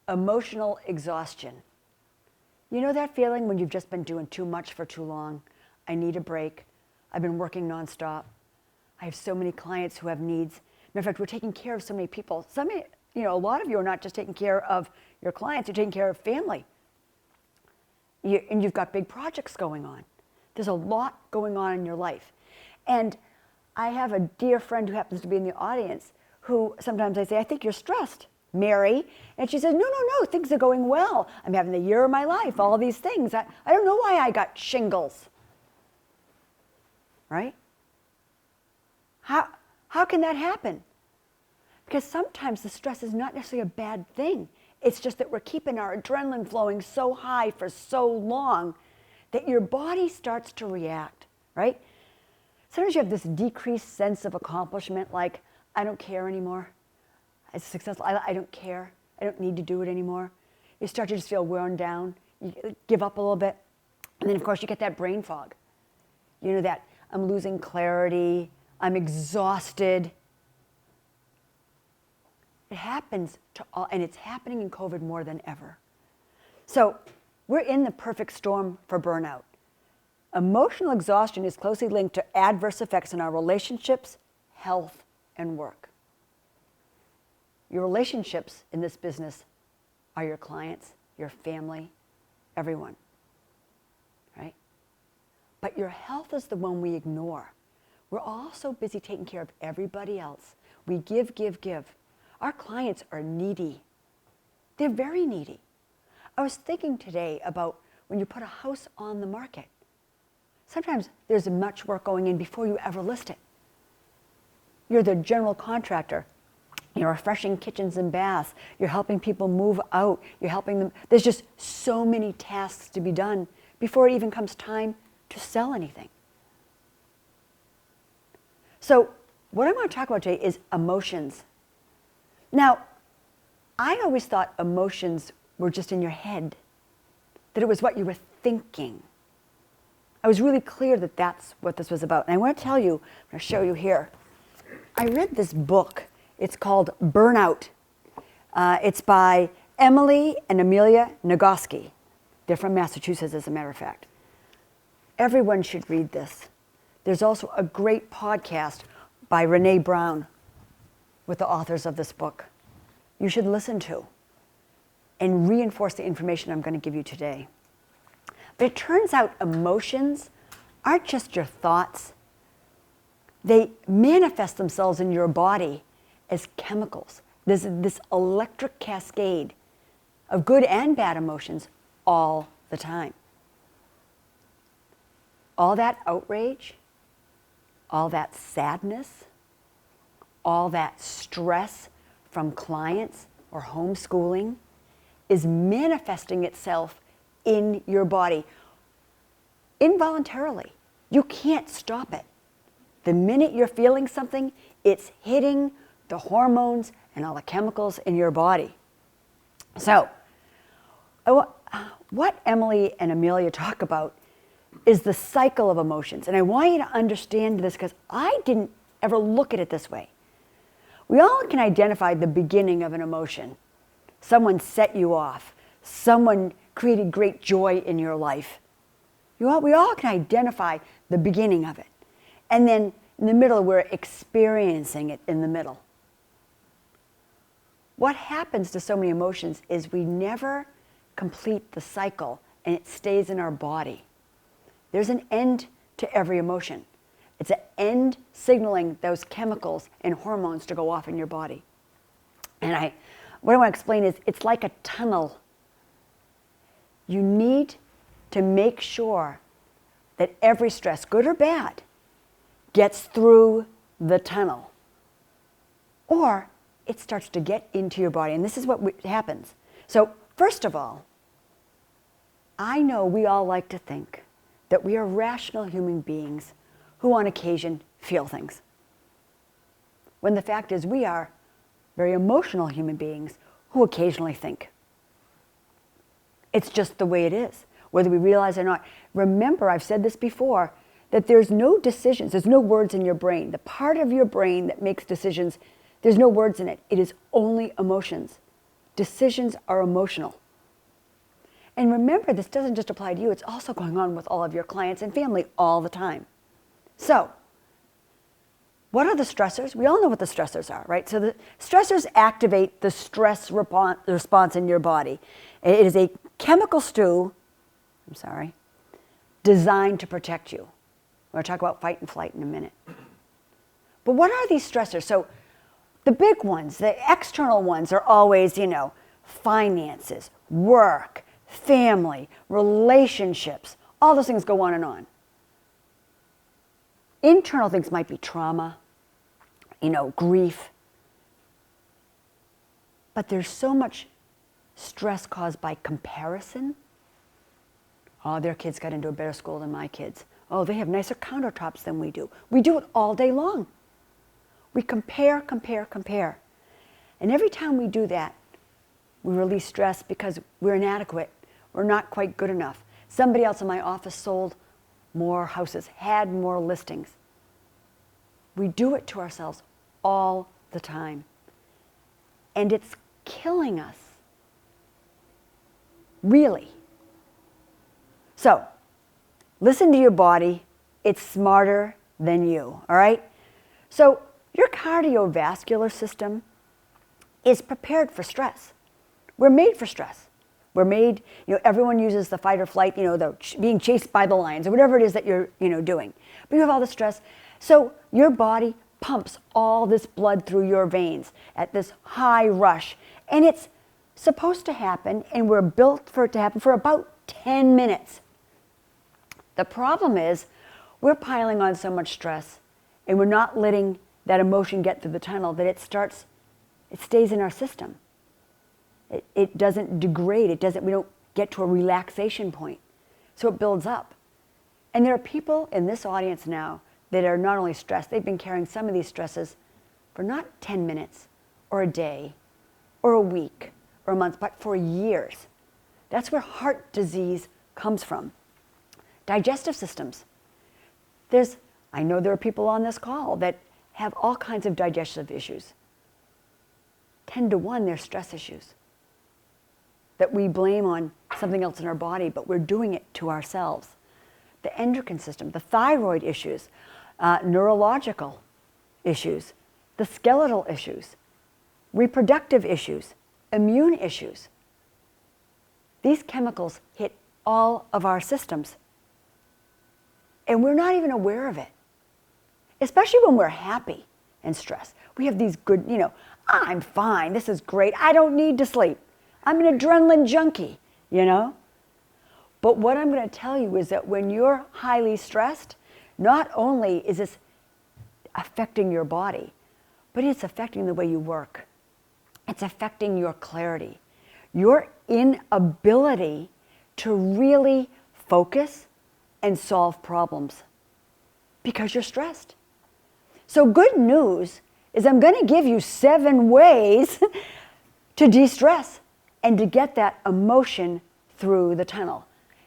emotional exhaustion. You know that feeling when you've just been doing too much for too long? I need a break. I've been working nonstop. I have so many clients who have needs. Matter of fact, we're taking care of so many people. A lot of you are not just taking care of your clients, you're taking care of family. And you've got big projects going on. There's a lot going on in your life. And I have a dear friend who happens to be in the audience who sometimes I say, I think you're stressed, Mary. And she says, no, things are going well. I'm having the year of my life, all these things. I don't know why I got shingles. Right? How can that happen? Because sometimes the stress is not necessarily a bad thing. It's just that we're keeping our adrenaline flowing so high for so long that your body starts to react, right? Sometimes you have this decreased sense of accomplishment, like, I don't care anymore. It's successful. I don't care. I don't need to do it anymore. You start to just feel worn down. You give up a little bit. And then, of course, you get that brain fog. You know, that I'm losing clarity. I'm exhausted. It happens to all, and it's happening in COVID more than ever. So we're in the perfect storm for burnout. Emotional exhaustion is closely linked to adverse effects on our relationships, health, and work. Your relationships in this business are your clients, your family, everyone, right? But your health is the one we ignore. We're all so busy taking care of everybody else. We give. Our clients are needy. They're very needy. I was thinking today about when you put a house on the market. Sometimes there's much work going in before you ever list it. You're the general contractor. You're refreshing kitchens and baths. You're helping people move out. You're helping them. There's just so many tasks to be done before it even comes time to sell anything. So what I'm going to talk about today is emotions. Now, I always thought emotions were just in your head, that it was what you were thinking. I was really clear that that's what this was about. And I want to tell you, I'm going to show you here. I read this book. It's called Burnout. It's by Emily and Amelia Nagoski. They're from Massachusetts, as a matter of fact. Everyone should read this. There's also a great podcast by Renee Brown with the authors of this book you should listen to and reinforce the information I'm going to give you today. But it turns out emotions aren't just your thoughts. They manifest themselves in your body as chemicals. There's this electric cascade of good and bad emotions all the time. All that outrage, all that sadness, all that stress from clients or homeschooling is manifesting itself in your body involuntarily. You can't stop it. The minute you're feeling something, it's hitting the hormones and all the chemicals in your body. So, what Emily and Amelia talk about is the cycle of emotions. And I want you to understand this because I didn't ever look at it this way. We all can identify the beginning of an emotion. Someone set you off. Someone created great joy in your life. We all can identify the beginning of it. And then in the middle, we're experiencing it in the middle. What happens to so many emotions is we never complete the cycle and it stays in our body. There's an end to every emotion. It's an end signaling those chemicals and hormones to go off in your body. And what I want to explain is it's like a tunnel. You need to make sure that every stress, good or bad, gets through the tunnel. Or it starts to get into your body. And this is what happens. So first of all, I know we all like to think that we are rational human beings who on occasion feel things. When the fact is we are very emotional human beings who occasionally think. It's just the way it is, whether we realize it or not. Remember, I've said this before, that there's no decisions, there's no words in your brain. The part of your brain that makes decisions, there's no words in it. It is only emotions. Decisions are emotional. And remember, this doesn't just apply to you, it's also going on with all of your clients and family all the time. So, what are the stressors? We all know what the stressors are, right? So the stressors activate the stress response in your body. It is a chemical stew, designed to protect you. We're going to talk about fight and flight in a minute. But what are these stressors? So the big ones, the external ones are always, finances, work, family, relationships, all those things go on and on. Internal things might be trauma, grief. But there's so much stress caused by comparison. Oh, their kids got into a better school than my kids. Oh, they have nicer countertops than we do. We do it all day long. We compare. And every time we do that, we release stress because we're inadequate. We're not quite good enough. Somebody else in my office sold more houses, had more listings. We do it to ourselves all the time. And it's killing us. Really. So, listen to your body. It's smarter than you, all right? So, your cardiovascular system is prepared for stress. We're made for stress. We're made, everyone uses the fight or flight, the being chased by the lions or whatever it is that you're, doing. But you have all the stress. So your body pumps all this blood through your veins at this high rush. And it's supposed to happen, and we're built for it to happen for about 10 minutes. The problem is we're piling on so much stress, and we're not letting that emotion get through the tunnel that it stays in our system. It doesn't degrade. We don't get to a relaxation point. So it builds up. And there are people in this audience now that are not only stressed, they've been carrying some of these stresses for not 10 minutes or a day or a week or a month, but for years. That's where heart disease comes from. Digestive systems. I know there are people on this call that have all kinds of digestive issues. 10 to 1, they're stress issues that we blame on something else in our body, but we're doing it to ourselves. The endocrine system, the thyroid issues, neurological issues, the skeletal issues, reproductive issues, immune issues. These chemicals hit all of our systems. And we're not even aware of it. Especially when we're happy and stressed. We have these good, I'm fine, this is great, I don't need to sleep. I'm an adrenaline junkie, But what I'm going to tell you is that when you're highly stressed, not only is this affecting your body, but it's affecting the way you work. It's affecting your clarity, your inability to really focus and solve problems because you're stressed. So good news is I'm going to give you 7 ways to de-stress and to get that emotion through the tunnel.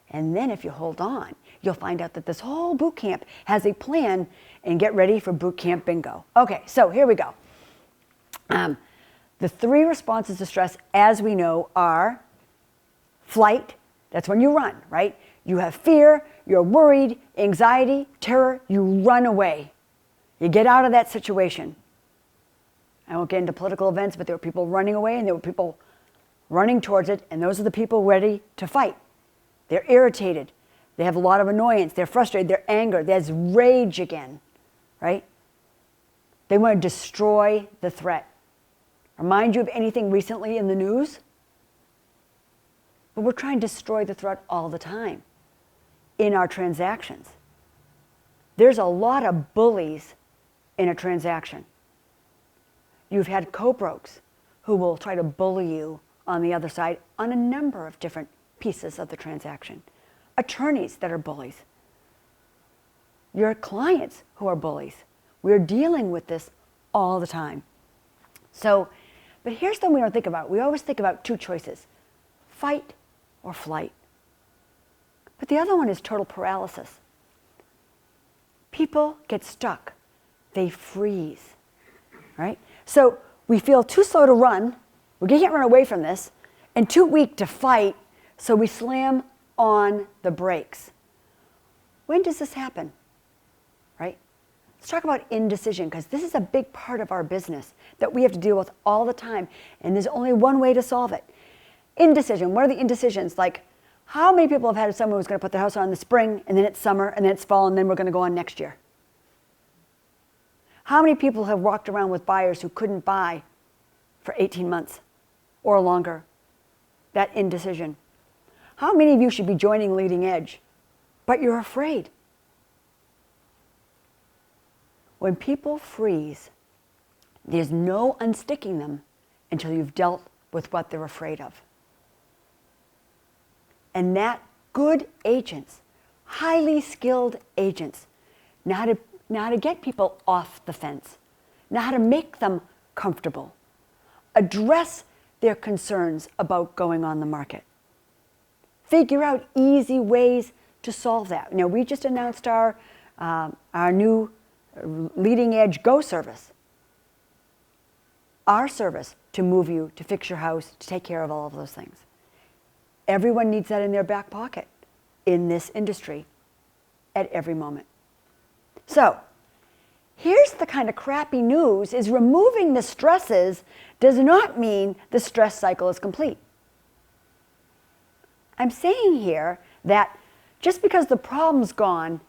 And then if you hold on, you'll find out that this whole boot camp has a plan, and get ready for boot camp bingo. Okay, so here we go. The 3 responses to stress, as we know, are flight. That's when you run, right? You have fear, you're worried, anxiety, terror, you run away. You get out of that situation. I won't get into political events, but there were people running away and there were people running towards it, and those are the people ready to fight. They're irritated. They have a lot of annoyance. They're frustrated. They're angry. There's rage again, right? They want to destroy the threat. Remind you of anything recently in the news? But we're trying to destroy the threat all the time in our transactions. There's a lot of bullies in a transaction. You've had co-brokes who will try to bully you on the other side on a number of different pieces of the transaction. Attorneys that are bullies. Your clients who are bullies. We're dealing with this all the time. So, but here's the thing we don't think about. We always think about two choices, fight or flight. But the other one is total paralysis. People get stuck. They freeze, right? So we feel too slow to run, we can't run away from this, and too weak to fight, so we slam on the brakes. When does this happen, right? Let's talk about indecision, because this is a big part of our business that we have to deal with all the time, and there's only one way to solve it. Indecision, what are the indecisions? Like, how many people have had someone who's going to put their house on in the spring, and then it's summer, and then it's fall, and then we're going to go on next year? How many people have walked around with buyers who couldn't buy for 18 months or longer? That indecision. How many of you should be joining Leading Edge, but you're afraid? When people freeze, there's no unsticking them until you've dealt with what they're afraid of. And that good agents, highly skilled agents, know how to get people off the fence, know how to make them comfortable, address their concerns about going on the market, figure out easy ways to solve that. You know, we just announced our new Leading Edge Go service. Our service to move you, to fix your house, to take care of all of those things. Everyone needs that in their back pocket in this industry at every moment. So, here's the kind of crappy news is removing the stresses does not mean the stress cycle is complete. I'm saying here that just because the problem's gone,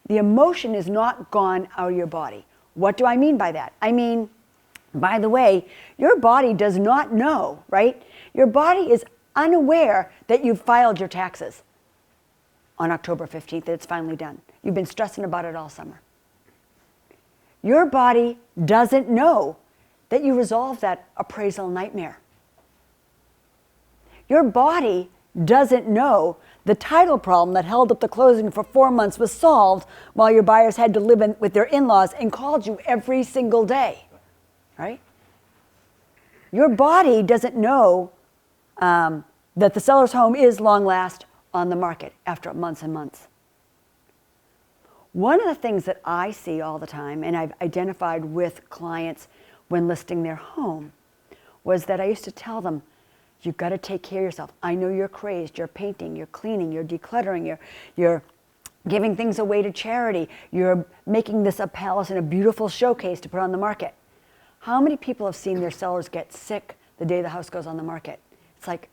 the emotion is not gone out of your body. What do I mean by that? I mean, by the way, your body does not know, right? Your body is unaware that you've filed your taxes on October 15th, that it's finally done. You've been stressing about it all summer. Your body doesn't know that you resolved that appraisal nightmare. Your body doesn't know the title problem that held up the closing for 4 months was solved while your buyers had to live with their in-laws and called you every single day, right? Your body doesn't know that the seller's home is long last on the market after months and months. One of the things that I see all the time, and I've identified with clients when listing their home, was that I used to tell them, you've got to take care of yourself. I know you're crazed, you're painting, you're cleaning, you're decluttering, you're giving things away to charity, you're making this a palace and a beautiful showcase to put on the market. How many people have seen their sellers get sick the day the house goes on the market? It's like,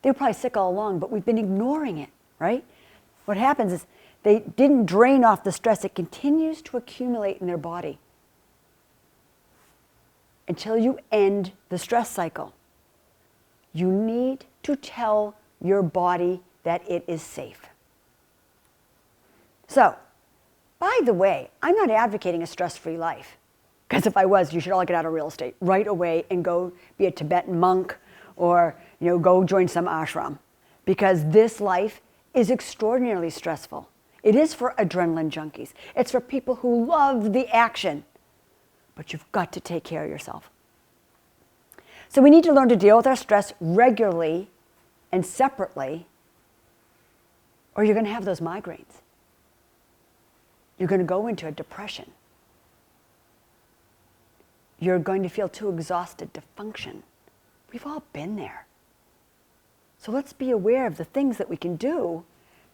they were probably sick all along, but we've been ignoring it, right? What happens is they didn't drain off the stress. It continues to accumulate in their body until you end the stress cycle. You need to tell your body that it is safe. So, by the way, I'm not advocating a stress-free life, because if I was, you should all get out of real estate right away and go be a Tibetan monk or go join some ashram, because this life is extraordinarily stressful. It is for adrenaline junkies. It's for people who love the action, but you've got to take care of yourself. So we need to learn to deal with our stress regularly and separately, or you're going to have those migraines. You're going to go into a depression. You're going to feel too exhausted to function. We've all been there. So let's be aware of the things that we can do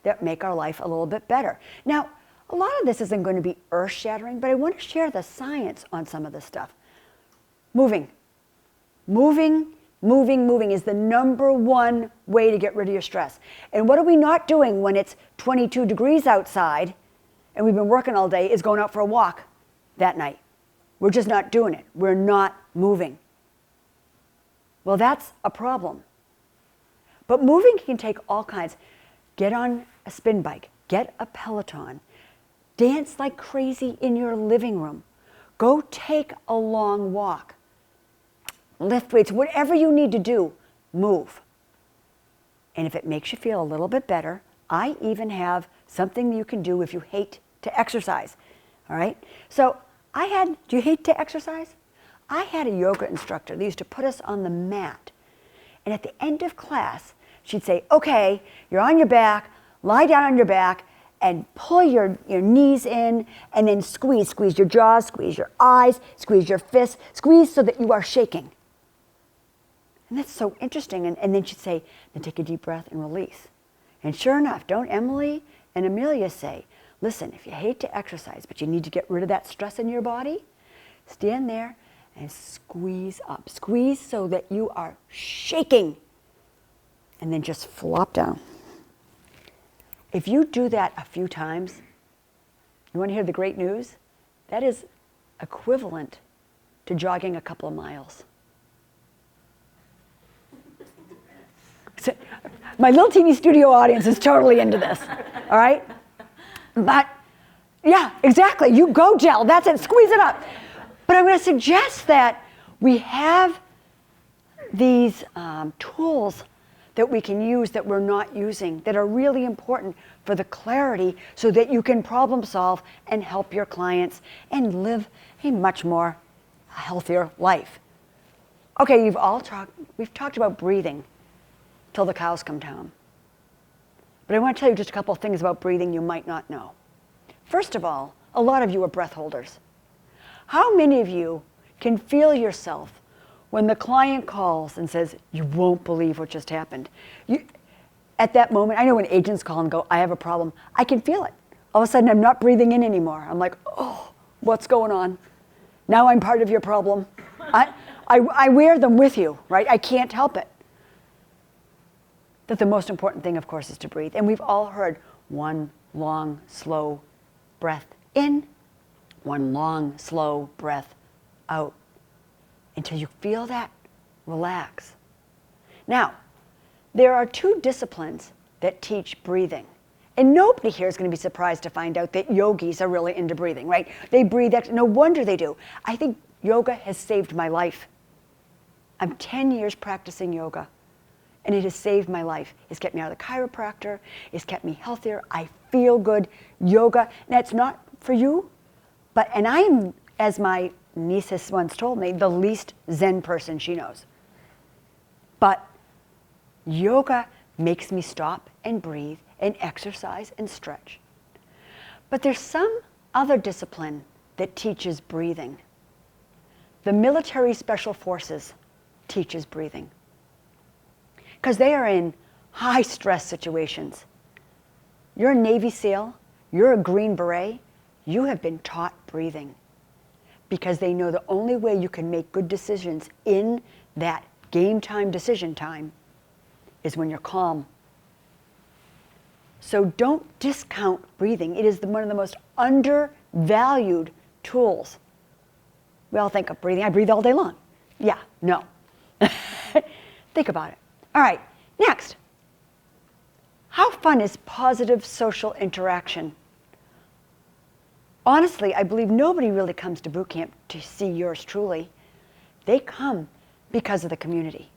that make our life a little bit better. Now, a lot of this isn't going to be earth-shattering, but I want to share the science on some of this stuff. Moving is the number one way to get rid of your stress. And what are we not doing when it's 22 degrees outside and we've been working all day, is going out for a walk that night. We're just not doing it. We're not moving. Well, that's a problem. But moving can take all kinds. Get on a spin bike, get a Peloton, dance like crazy in your living room, go take a long walk, lift weights, whatever you need to do, move. And if it makes you feel a little bit better, I even have something you can do if you hate to exercise, all right? So Do you hate to exercise? I had a yoga instructor that used to put us on the mat. And at the end of class, she'd say, okay, you're on your back, lie down on your back, and pull your knees in, and then squeeze your jaws, squeeze your eyes, squeeze your fists, squeeze so that you are shaking. And that's so interesting. And then she'd say, then take a deep breath and release. And sure enough, don't Emily and Amelia say, listen, if you hate to exercise, but you need to get rid of that stress in your body, stand there and squeeze up. Squeeze so that you are shaking. And then just flop down. If you do that a few times, you want to hear the great news? That is equivalent to jogging a couple of miles. So, my little teeny studio audience is totally into this, all right? But, yeah, exactly. You go, Jill. That's it. Squeeze it up. But I'm going to suggest that we have these tools that we can use that we're not using that are really important for the clarity so that you can problem solve and help your clients and live a much more healthier life. Okay, we've talked about breathing till the cows come down. But I want to tell you just a couple of things about breathing you might not know. First of all, a lot of you are breath holders. How many of you can feel yourself when the client calls and says, you won't believe what just happened? At that moment, I know when agents call and go, I have a problem, I can feel it. All of a sudden, I'm not breathing in anymore. I'm like, oh, what's going on? Now I'm part of your problem. I wear them with you, right? I can't help it. That the most important thing, of course, is to breathe. And we've all heard one long, slow breath in, one long, slow breath out. Until you feel that, relax. Now, there are two disciplines that teach breathing. And nobody here is going to be surprised to find out that yogis are really into breathing, right? They breathe, no wonder they do. I think yoga has saved my life. I'm 10 years practicing yoga, and it has saved my life. It's kept me out of the chiropractor. It's kept me healthier. I feel good. Yoga, that's not for you, and I am, as my niece has once told me, the least Zen person she knows. But yoga makes me stop and breathe and exercise and stretch. But there's some other discipline that teaches breathing. The military special forces teaches breathing. Because they are in high stress situations. You're a Navy SEAL, you're a Green Beret, you have been taught breathing. Because they know the only way you can make good decisions in that game time, decision time, is when you're calm. So don't discount breathing. It is one of the most undervalued tools. We all think of breathing. I breathe all day long. Yeah, no. Think about it. All right, next. How fun is positive social interaction? Honestly, I believe nobody really comes to boot camp to see yours truly. They come because of the community.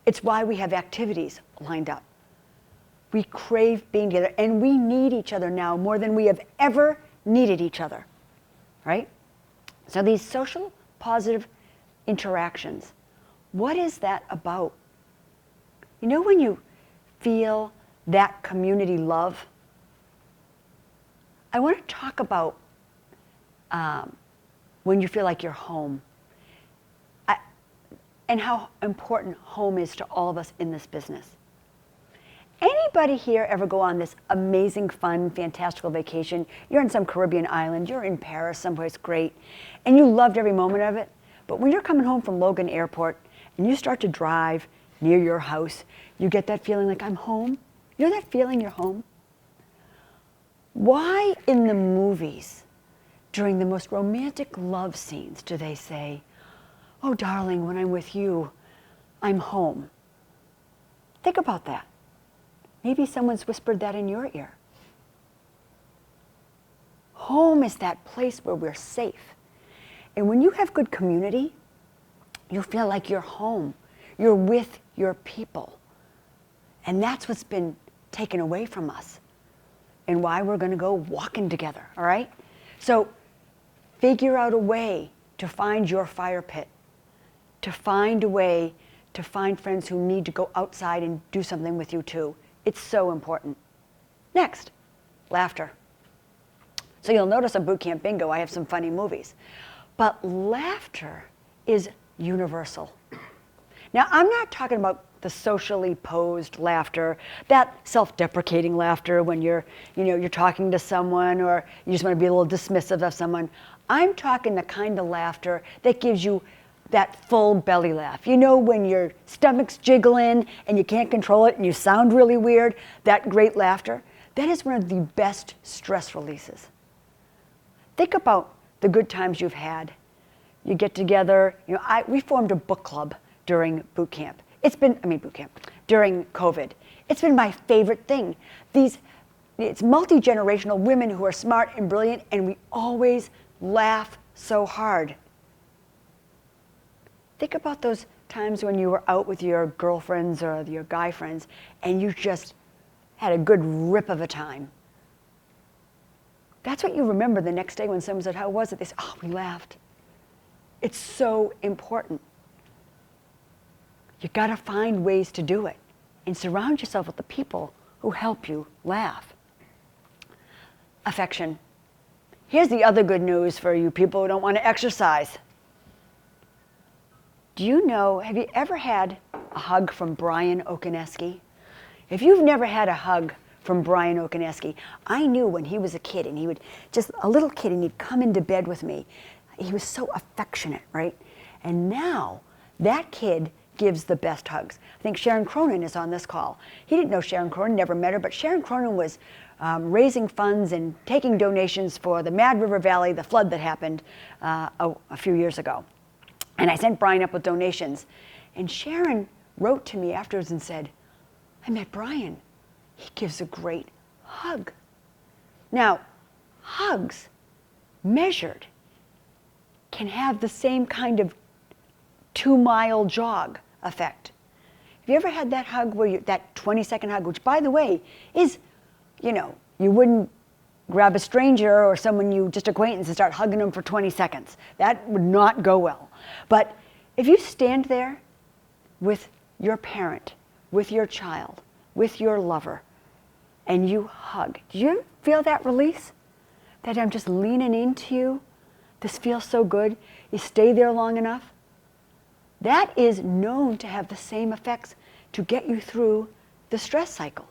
It's why we have activities lined up. We crave being together, and we need each other now more than we have ever needed each other, right? So these social positive interactions, what is that about? You know when you feel that community love? I want to talk about when you feel like you're home and how important home is to all of us in this business. Anybody here ever go on this amazing, fun, fantastical vacation? You're in some Caribbean island, you're in Paris, someplace great, and you loved every moment of it. But when you're coming home from Logan Airport and you start to drive near your house, you get that feeling like, I'm home. You know that feeling you're home? Why in the movies, during the most romantic love scenes, do they say, oh, darling, when I'm with you, I'm home? Think about that. Maybe someone's whispered that in your ear. Home is that place where we're safe. And when you have good community, you feel like you're home. You're with your people. And that's what's been taken away from us and why we're going to go walking together, all right? So Figure out a way to find your fire pit, to find a way to find friends who need to go outside and do something with you too. It's so important. Next, laughter. So you'll notice on Boot Camp Bingo, I have some funny movies. But laughter is universal. Now, I'm not talking about the socially posed laughter, that self-deprecating laughter when you're talking to someone or you just want to be a little dismissive of someone. I'm talking the kind of laughter that gives you that full belly laugh. You know, when your stomach's jiggling and you can't control it and you sound really weird, that great laughter, that is one of the best stress releases. Think about the good times you've had. You get together, we formed a book club during boot camp. During COVID. It's been my favorite thing. It's multi-generational women who are smart and brilliant, and we always laugh so hard. Think about those times when you were out with your girlfriends or your guy friends, and you just had a good rip of a time. That's what you remember the next day when someone said, "How was it?" They said, "Oh, we laughed." It's so important. You gotta find ways to do it and surround yourself with the people who help you laugh. Affection. Here's the other good news for you people who don't want to exercise. Have you ever had a hug from Brian Okoneski? If you've never had a hug from Brian Okoneski, I knew when he was a kid and a little kid, and he'd come into bed with me. He was so affectionate, right? And now that kid gives the best hugs. I think Sharon Cronin is on this call. He didn't know Sharon Cronin, never met her, but Sharon Cronin was raising funds and taking donations for the Mad River Valley, the flood that happened a few years ago. And I sent Brian up with donations. And Sharon wrote to me afterwards and said, "I met Brian. He gives a great hug." Now, hugs measured can have the same kind of 2-mile jog effect. Have you ever had that hug that 20-second hug, which by the way is, you wouldn't grab a stranger or someone you just acquaintance and start hugging them for 20 seconds. That would not go well. But if you stand there with your parent, with your child, with your lover, and you hug, do you feel that release? That I'm just leaning into you? This feels so good. You stay there long enough. That is known to have the same effects to get you through the stress cycle.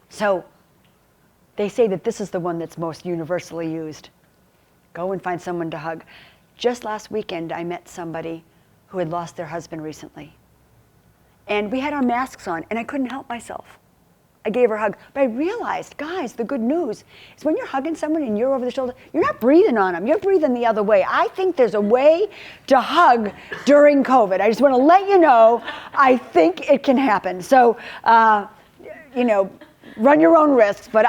So they say that this is the one that's most universally used. Go and find someone to hug. Just last weekend, I met somebody who had lost their husband recently. And we had our masks on, and I couldn't help myself. I gave her a hug, but I realized, guys, the good news is when you're hugging someone and you're over the shoulder, you're not breathing on them, you're breathing the other way. I think there's a way to hug during COVID. I just want to let you know, I think it can happen. So, run your own risks, but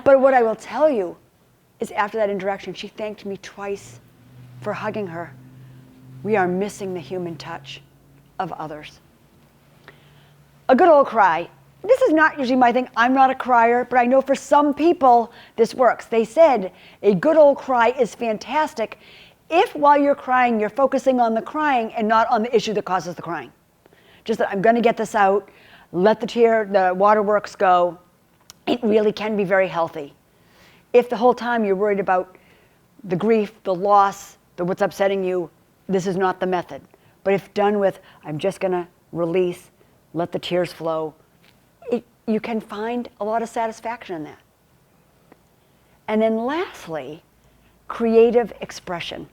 what I will tell you is after that interaction, she thanked me twice for hugging her. We are missing the human touch of others. A good old cry. This is not usually my thing. I'm not a crier, but I know for some people this works. They said a good old cry is fantastic if while you're crying, you're focusing on the crying and not on the issue that causes the crying. Just that I'm going to get this out, let the waterworks go. It really can be very healthy. If the whole time you're worried about the grief, the loss, what's upsetting you, this is not the method. But if done with, I'm just going to release, let the tears flow, you can find a lot of satisfaction in that. And then lastly, creative expression.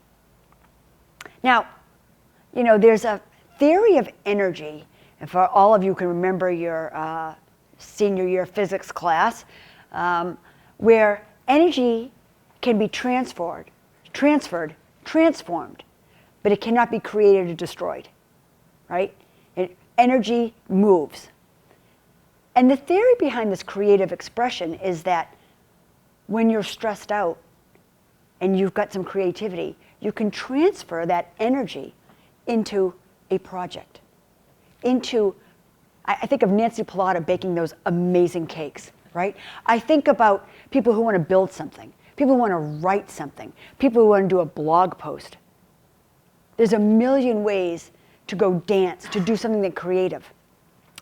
Now, there's a theory of energy, and for all of you can remember your senior year physics class, where energy can be transformed, transformed, but it cannot be created or destroyed, right? Energy moves. And the theory behind this creative expression is that when you're stressed out and you've got some creativity, you can transfer that energy into a project. I think of Nancy Pilata baking those amazing cakes, right? I think about people who want to build something, people who want to write something, people who want to do a blog post. There's a million ways to go dance, to do something that creative.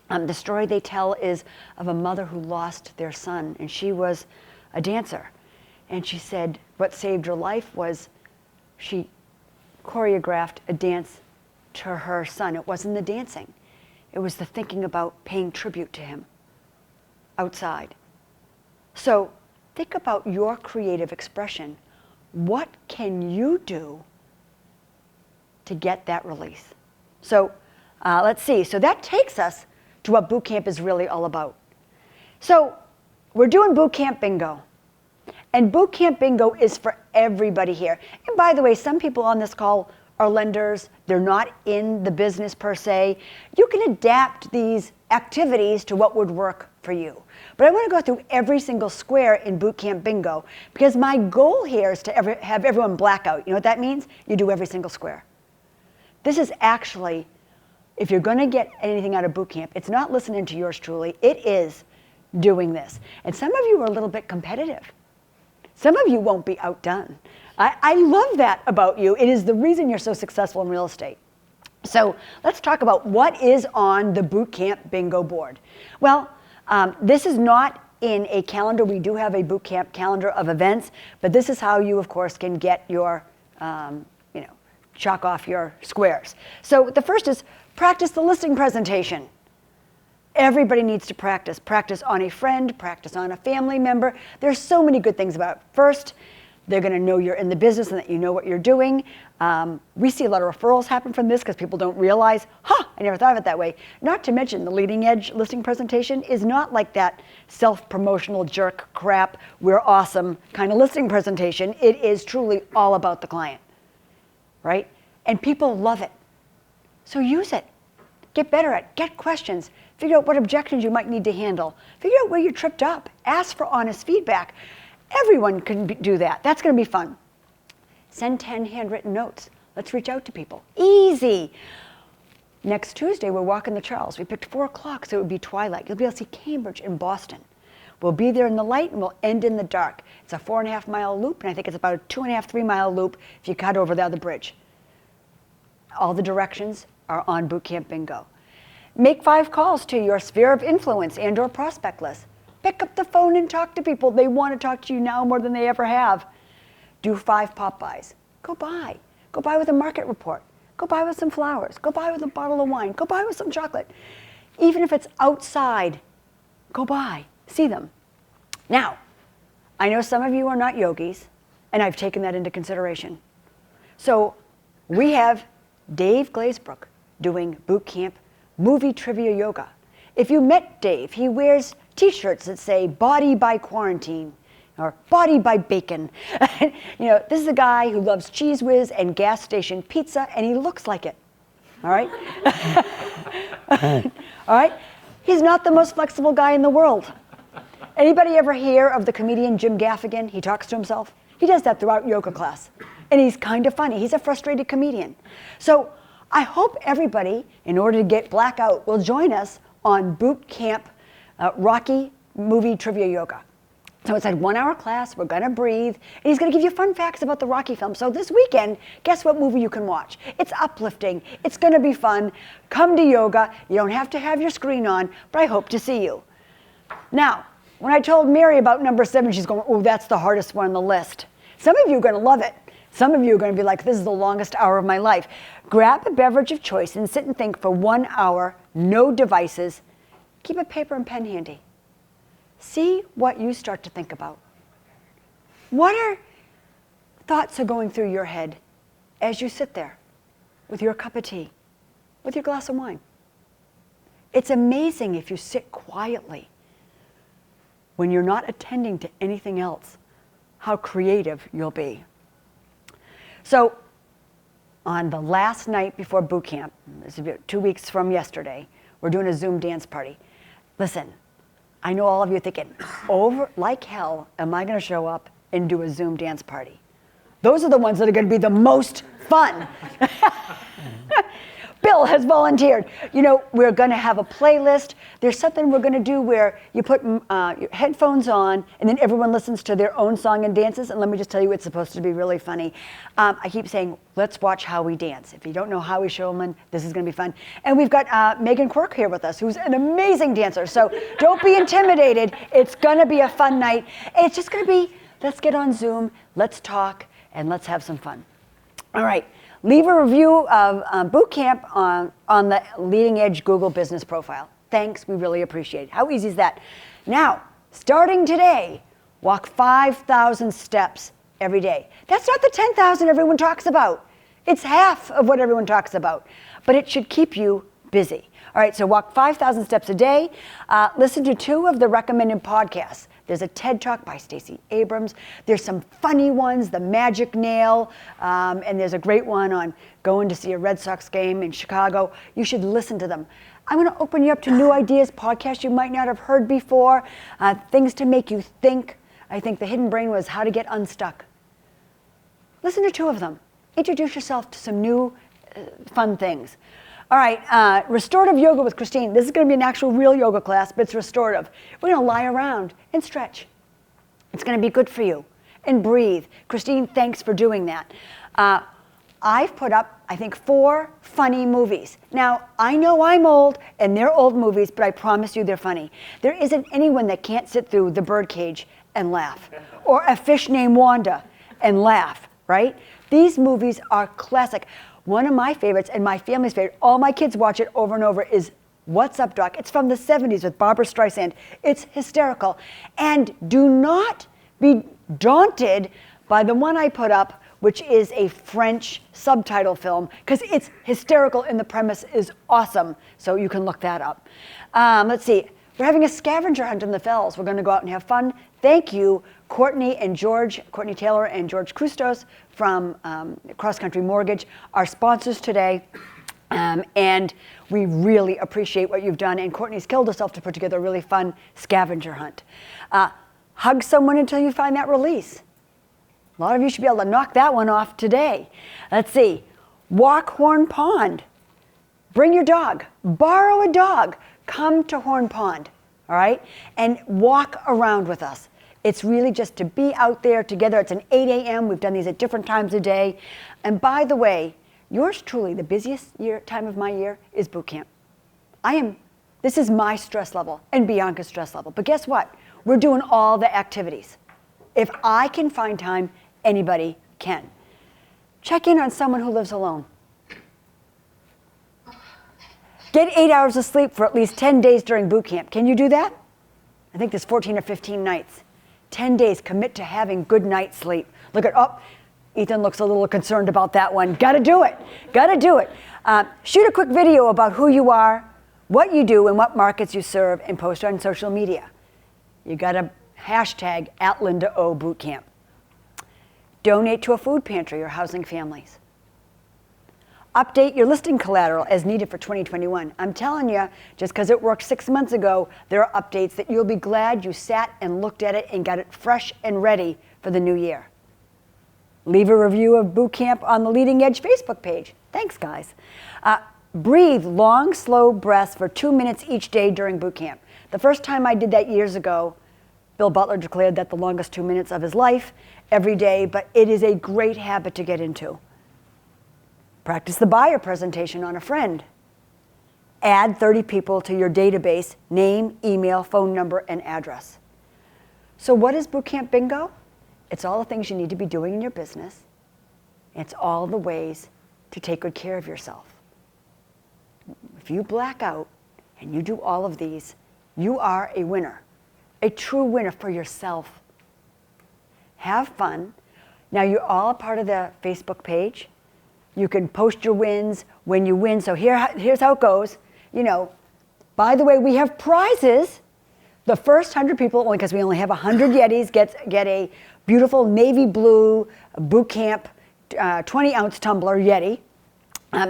The story they tell is of a mother who lost their son, and she was a dancer. And she said what saved her life was she choreographed a dance to her son. It wasn't the dancing. It was the thinking about paying tribute to him outside. So think about your creative expression. What can you do to get that release? So let's see. So that takes us to what boot camp is really all about. So we're doing boot camp bingo. And boot camp bingo is for everybody here. And by the way, some people on this call are lenders. They're not in the business per se. You can adapt these activities to what would work for you. But I want to go through every single square in boot camp bingo because my goal here is to have everyone black out. You know what that means? You do every single square. This is actually, if you're going to get anything out of boot camp, it's not listening to yours truly. It is doing this. And some of you are a little bit competitive. Some of you won't be outdone. I love that about you. It is the reason you're so successful in real estate. So let's talk about what is on the boot camp bingo board. Well, this is not in a calendar. We do have a boot camp calendar of events, but this is how you, of course, can get your, chalk off your squares. So the first is practice the listing presentation. Everybody needs to practice. Practice on a friend, practice on a family member. There's so many good things about it. First, they're going to know you're in the business and that you know what you're doing. We see a lot of referrals happen from this because people don't realize, I never thought of it that way. Not to mention the leading edge listing presentation is not like that self-promotional jerk crap, we're awesome kind of listing presentation. It is truly all about the client, right? And people love it. So use it. Get better at it. Get questions. Figure out what objections you might need to handle. Figure out where you tripped up. Ask for honest feedback. Everyone can do that. That's going to be fun. Send 10 handwritten notes. Let's reach out to people. Easy. Next Tuesday, we're walking the Charles. We picked 4 o'clock, so it would be twilight. You'll be able to see Cambridge and Boston. We'll be there in the light, and we'll end in the dark. It's a 4.5-mile loop, and I think it's about a 2.5, 3-mile loop if you cut over the other bridge. All the directions are on Boot Camp Bingo. Make 5 calls to your sphere of influence and or prospect list. Pick up the phone and talk to people. They want to talk to you now more than they ever have. Do 5 pop-bys. Go buy. Go buy with a market report. Go buy with some flowers. Go buy with a bottle of wine. Go buy with some chocolate. Even if it's outside, go buy. See them. Now, I know some of you are not yogis, and I've taken that into consideration. So we have Dave Glazebrook doing boot camp movie trivia yoga. If you met Dave, he wears t-shirts that say body by quarantine or body by bacon. This is a guy who loves Cheese Whiz and gas station pizza, and he looks like it. All right? All right? He's not the most flexible guy in the world. Anybody ever hear of the comedian Jim Gaffigan? He talks to himself. He does that throughout yoga class. And he's kind of funny. He's a frustrated comedian. So I hope everybody, in order to get blackout, will join us on Boot Camp Rocky Movie Trivia Yoga. So it's a 1-hour class. We're going to breathe. And he's going to give you fun facts about the Rocky film. So this weekend, guess what movie you can watch? It's uplifting. It's going to be fun. Come to yoga. You don't have to have your screen on, but I hope to see you. Now, when I told Mary about number 7, she's going, oh, that's the hardest one on the list. Some of you are going to love it. Some of you are going to be like, this is the longest hour of my life. Grab a beverage of choice and sit and think for 1 hour, no devices. Keep a paper and pen handy. See what you start to think about. What thoughts are going through your head as you sit there with your cup of tea, with your glass of wine? It's amazing if you sit quietly when you're not attending to anything else, how creative you'll be. So on the last night before boot camp, this is about 2 weeks from yesterday, we're doing a Zoom dance party. Listen, I know all of you are thinking, over like hell am I going to show up and do a Zoom dance party? Those are the ones that are going to be the most fun. Bill has volunteered. You know, we're going to have a playlist. There's something we're going to do where you put your headphones on and then everyone listens to their own song and dances. And let me just tell you, it's supposed to be really funny. I keep saying, let's watch Howie dance. If you don't know Howie Schulman, this is going to be fun. And we've got Megan Quirk here with us, who's an amazing dancer. So don't be intimidated. It's going to be a fun night. It's just going to be, let's get on Zoom, let's talk, and let's have some fun. All right. Leave a review of Boot Camp on the Leading Edge Google business profile. Thanks, we really appreciate it. How easy is that? Now, starting today, walk 5,000 steps every day. That's not the 10,000 everyone talks about. It's half of what everyone talks about, but it should keep you busy. All right, so walk 5,000 steps a day. Listen to 2 of the recommended podcasts. There's a TED Talk by Stacey Abrams. There's some funny ones, The Magic Nail, and there's a great one on going to see a Red Sox game in Chicago. You should listen to them. I'm going to open you up to new ideas, podcasts you might not have heard before, things to make you think. I think the hidden brain was how to get unstuck. Listen to 2 of them. Introduce yourself to some new fun things. All right, restorative yoga with Christine. This is going to be an actual real yoga class, but it's restorative. We're going to lie around and stretch. It's going to be good for you. And breathe. Christine, thanks for doing that. I've put up, I think, 4 funny movies. Now, I know I'm old, and they're old movies, but I promise you they're funny. There isn't anyone that can't sit through The Birdcage and laugh, or A Fish Named Wanda and laugh, right? These movies are classic. One of my favorites, and my family's favorite, all my kids watch it over and over, is What's Up, Doc? It's from the 70s with Barbara Streisand. It's hysterical. And do not be daunted by the one I put up, which is a French subtitle film, because it's hysterical and the premise is awesome. So you can look that up. Let's see. We're having a scavenger hunt in the Fells. We're going to go out and have fun. Thank you, Courtney Taylor and George Kustos from Cross Country Mortgage, our sponsors today. And we really appreciate what you've done. And Courtney's killed herself to put together a really fun scavenger hunt. Hug someone until you find that release. A lot of you should be able to knock that one off today. Let's see. Walk Horn Pond. Bring your dog. Borrow a dog. Come to Horn Pond, all right? And walk around with us. It's really just to be out there together. It's an 8 a.m. We've done these at different times a day. And by the way, yours truly, the busiest time of my year is boot camp. This is my stress level and Bianca's stress level. But guess what? We're doing all the activities. If I can find time, anybody can. Check in on someone who lives alone. Get 8 hours of sleep for at least 10 days during boot camp. Can you do that? I think there's 14 or 15 nights. 10 days, commit to having good night's sleep. Look at, Ethan looks a little concerned about that one. Gotta do it, gotta do it. Shoot a quick video about who you are, what you do, and what markets you serve, and post on social media. You gotta hashtag @LindaOBootcamp. Donate to a food pantry or housing families. Update your listing collateral as needed for 2021. I'm telling you, just because it worked 6 months ago, there are updates that you'll be glad you sat and looked at it and got it fresh and ready for the new year. Leave a review of Boot Camp on the Leading Edge Facebook page. Thanks, guys. Breathe long, slow breaths for 2 minutes each day during boot camp. The first time I did that years ago, Bill Butler declared that the longest 2 minutes of his life every day, but it is a great habit to get into. Practice the buyer presentation on a friend. Add 30 people to your database, name, email, phone number, and address. So what is Boot Camp Bingo? It's all the things you need to be doing in your business. It's all the ways to take good care of yourself. If you black out and you do all of these, you are a winner, a true winner for yourself. Have fun. Now you're all part of the Facebook page. You can post your wins when you win. So here's how it goes. You know, by the way, we have prizes. The first 100 people, only because we only have 100 Yetis, get a beautiful navy blue Boot Camp 20-ounce tumbler Yeti.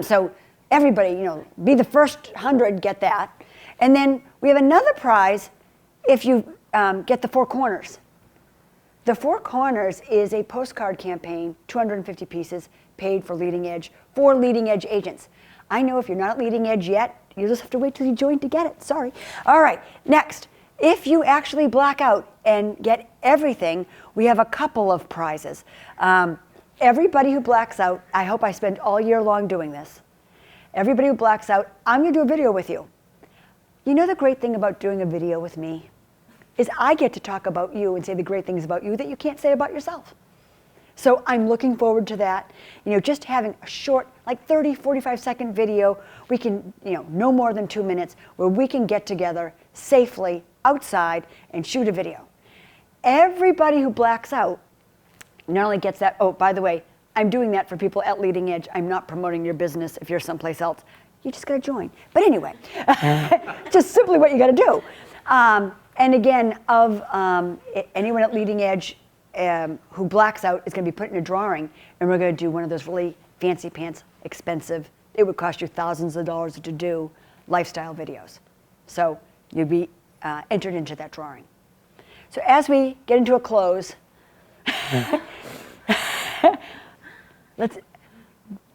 So everybody, you know, be the first 100, get that. And then we have another prize if you get the Four Corners. The Four Corners is a postcard campaign, 250 pieces, paid for Leading Edge, for Leading Edge agents. I know if you're not at Leading Edge yet, you'll just have to wait till you join to get it. Sorry. All right, next. If you actually black out and get everything, we have a couple of prizes. Everybody who blacks out, I hope I spend all year long doing this. Everybody who blacks out, I'm going to do a video with you. You know the great thing about doing a video with me is I get to talk about you and say the great things about you that you can't say about yourself. So I'm looking forward to that. You know, just having a short, like 30, 45-second video, we can, no more than 2 minutes, where we can get together safely outside and shoot a video. Everybody who blacks out not only gets that, oh, by the way, I'm doing that for people at Leading Edge. I'm not promoting your business if you're someplace else. You just got to join. But anyway, just simply what you got to do. And again, of anyone at Leading Edge who blacks out is going to be put in a drawing, and we're going to do one of those really fancy pants, expensive, it would cost you thousands of dollars to do lifestyle videos. So you'd be entered into that drawing. So as we get into a close,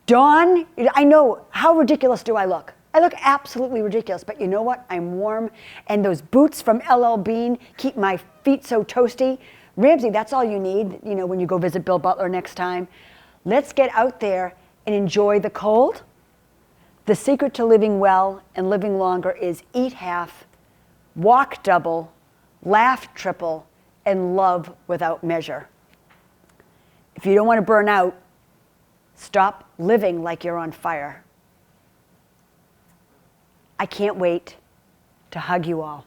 Dawn, I know, how ridiculous do I look? I look absolutely ridiculous, but you know what? I'm warm, and those boots from LL Bean keep my feet so toasty. Ramsey, that's all you need, when you go visit Bill Butler next time. Let's get out there and enjoy the cold. The secret to living well and living longer is eat half, walk double, laugh triple, and love without measure. If you don't want to burn out, stop living like you're on fire. I can't wait to hug you all.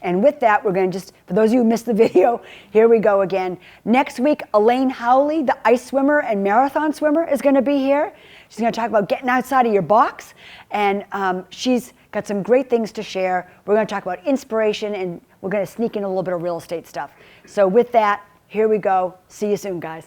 And with that, we're going to for those of you who missed the video, here we go again. Next week, Elaine Howley, the ice swimmer and marathon swimmer, is going to be here. She's going to talk about getting outside of your box. And she's got some great things to share. We're going to talk about inspiration, and we're going to sneak in a little bit of real estate stuff. So with that, here we go. See you soon, guys.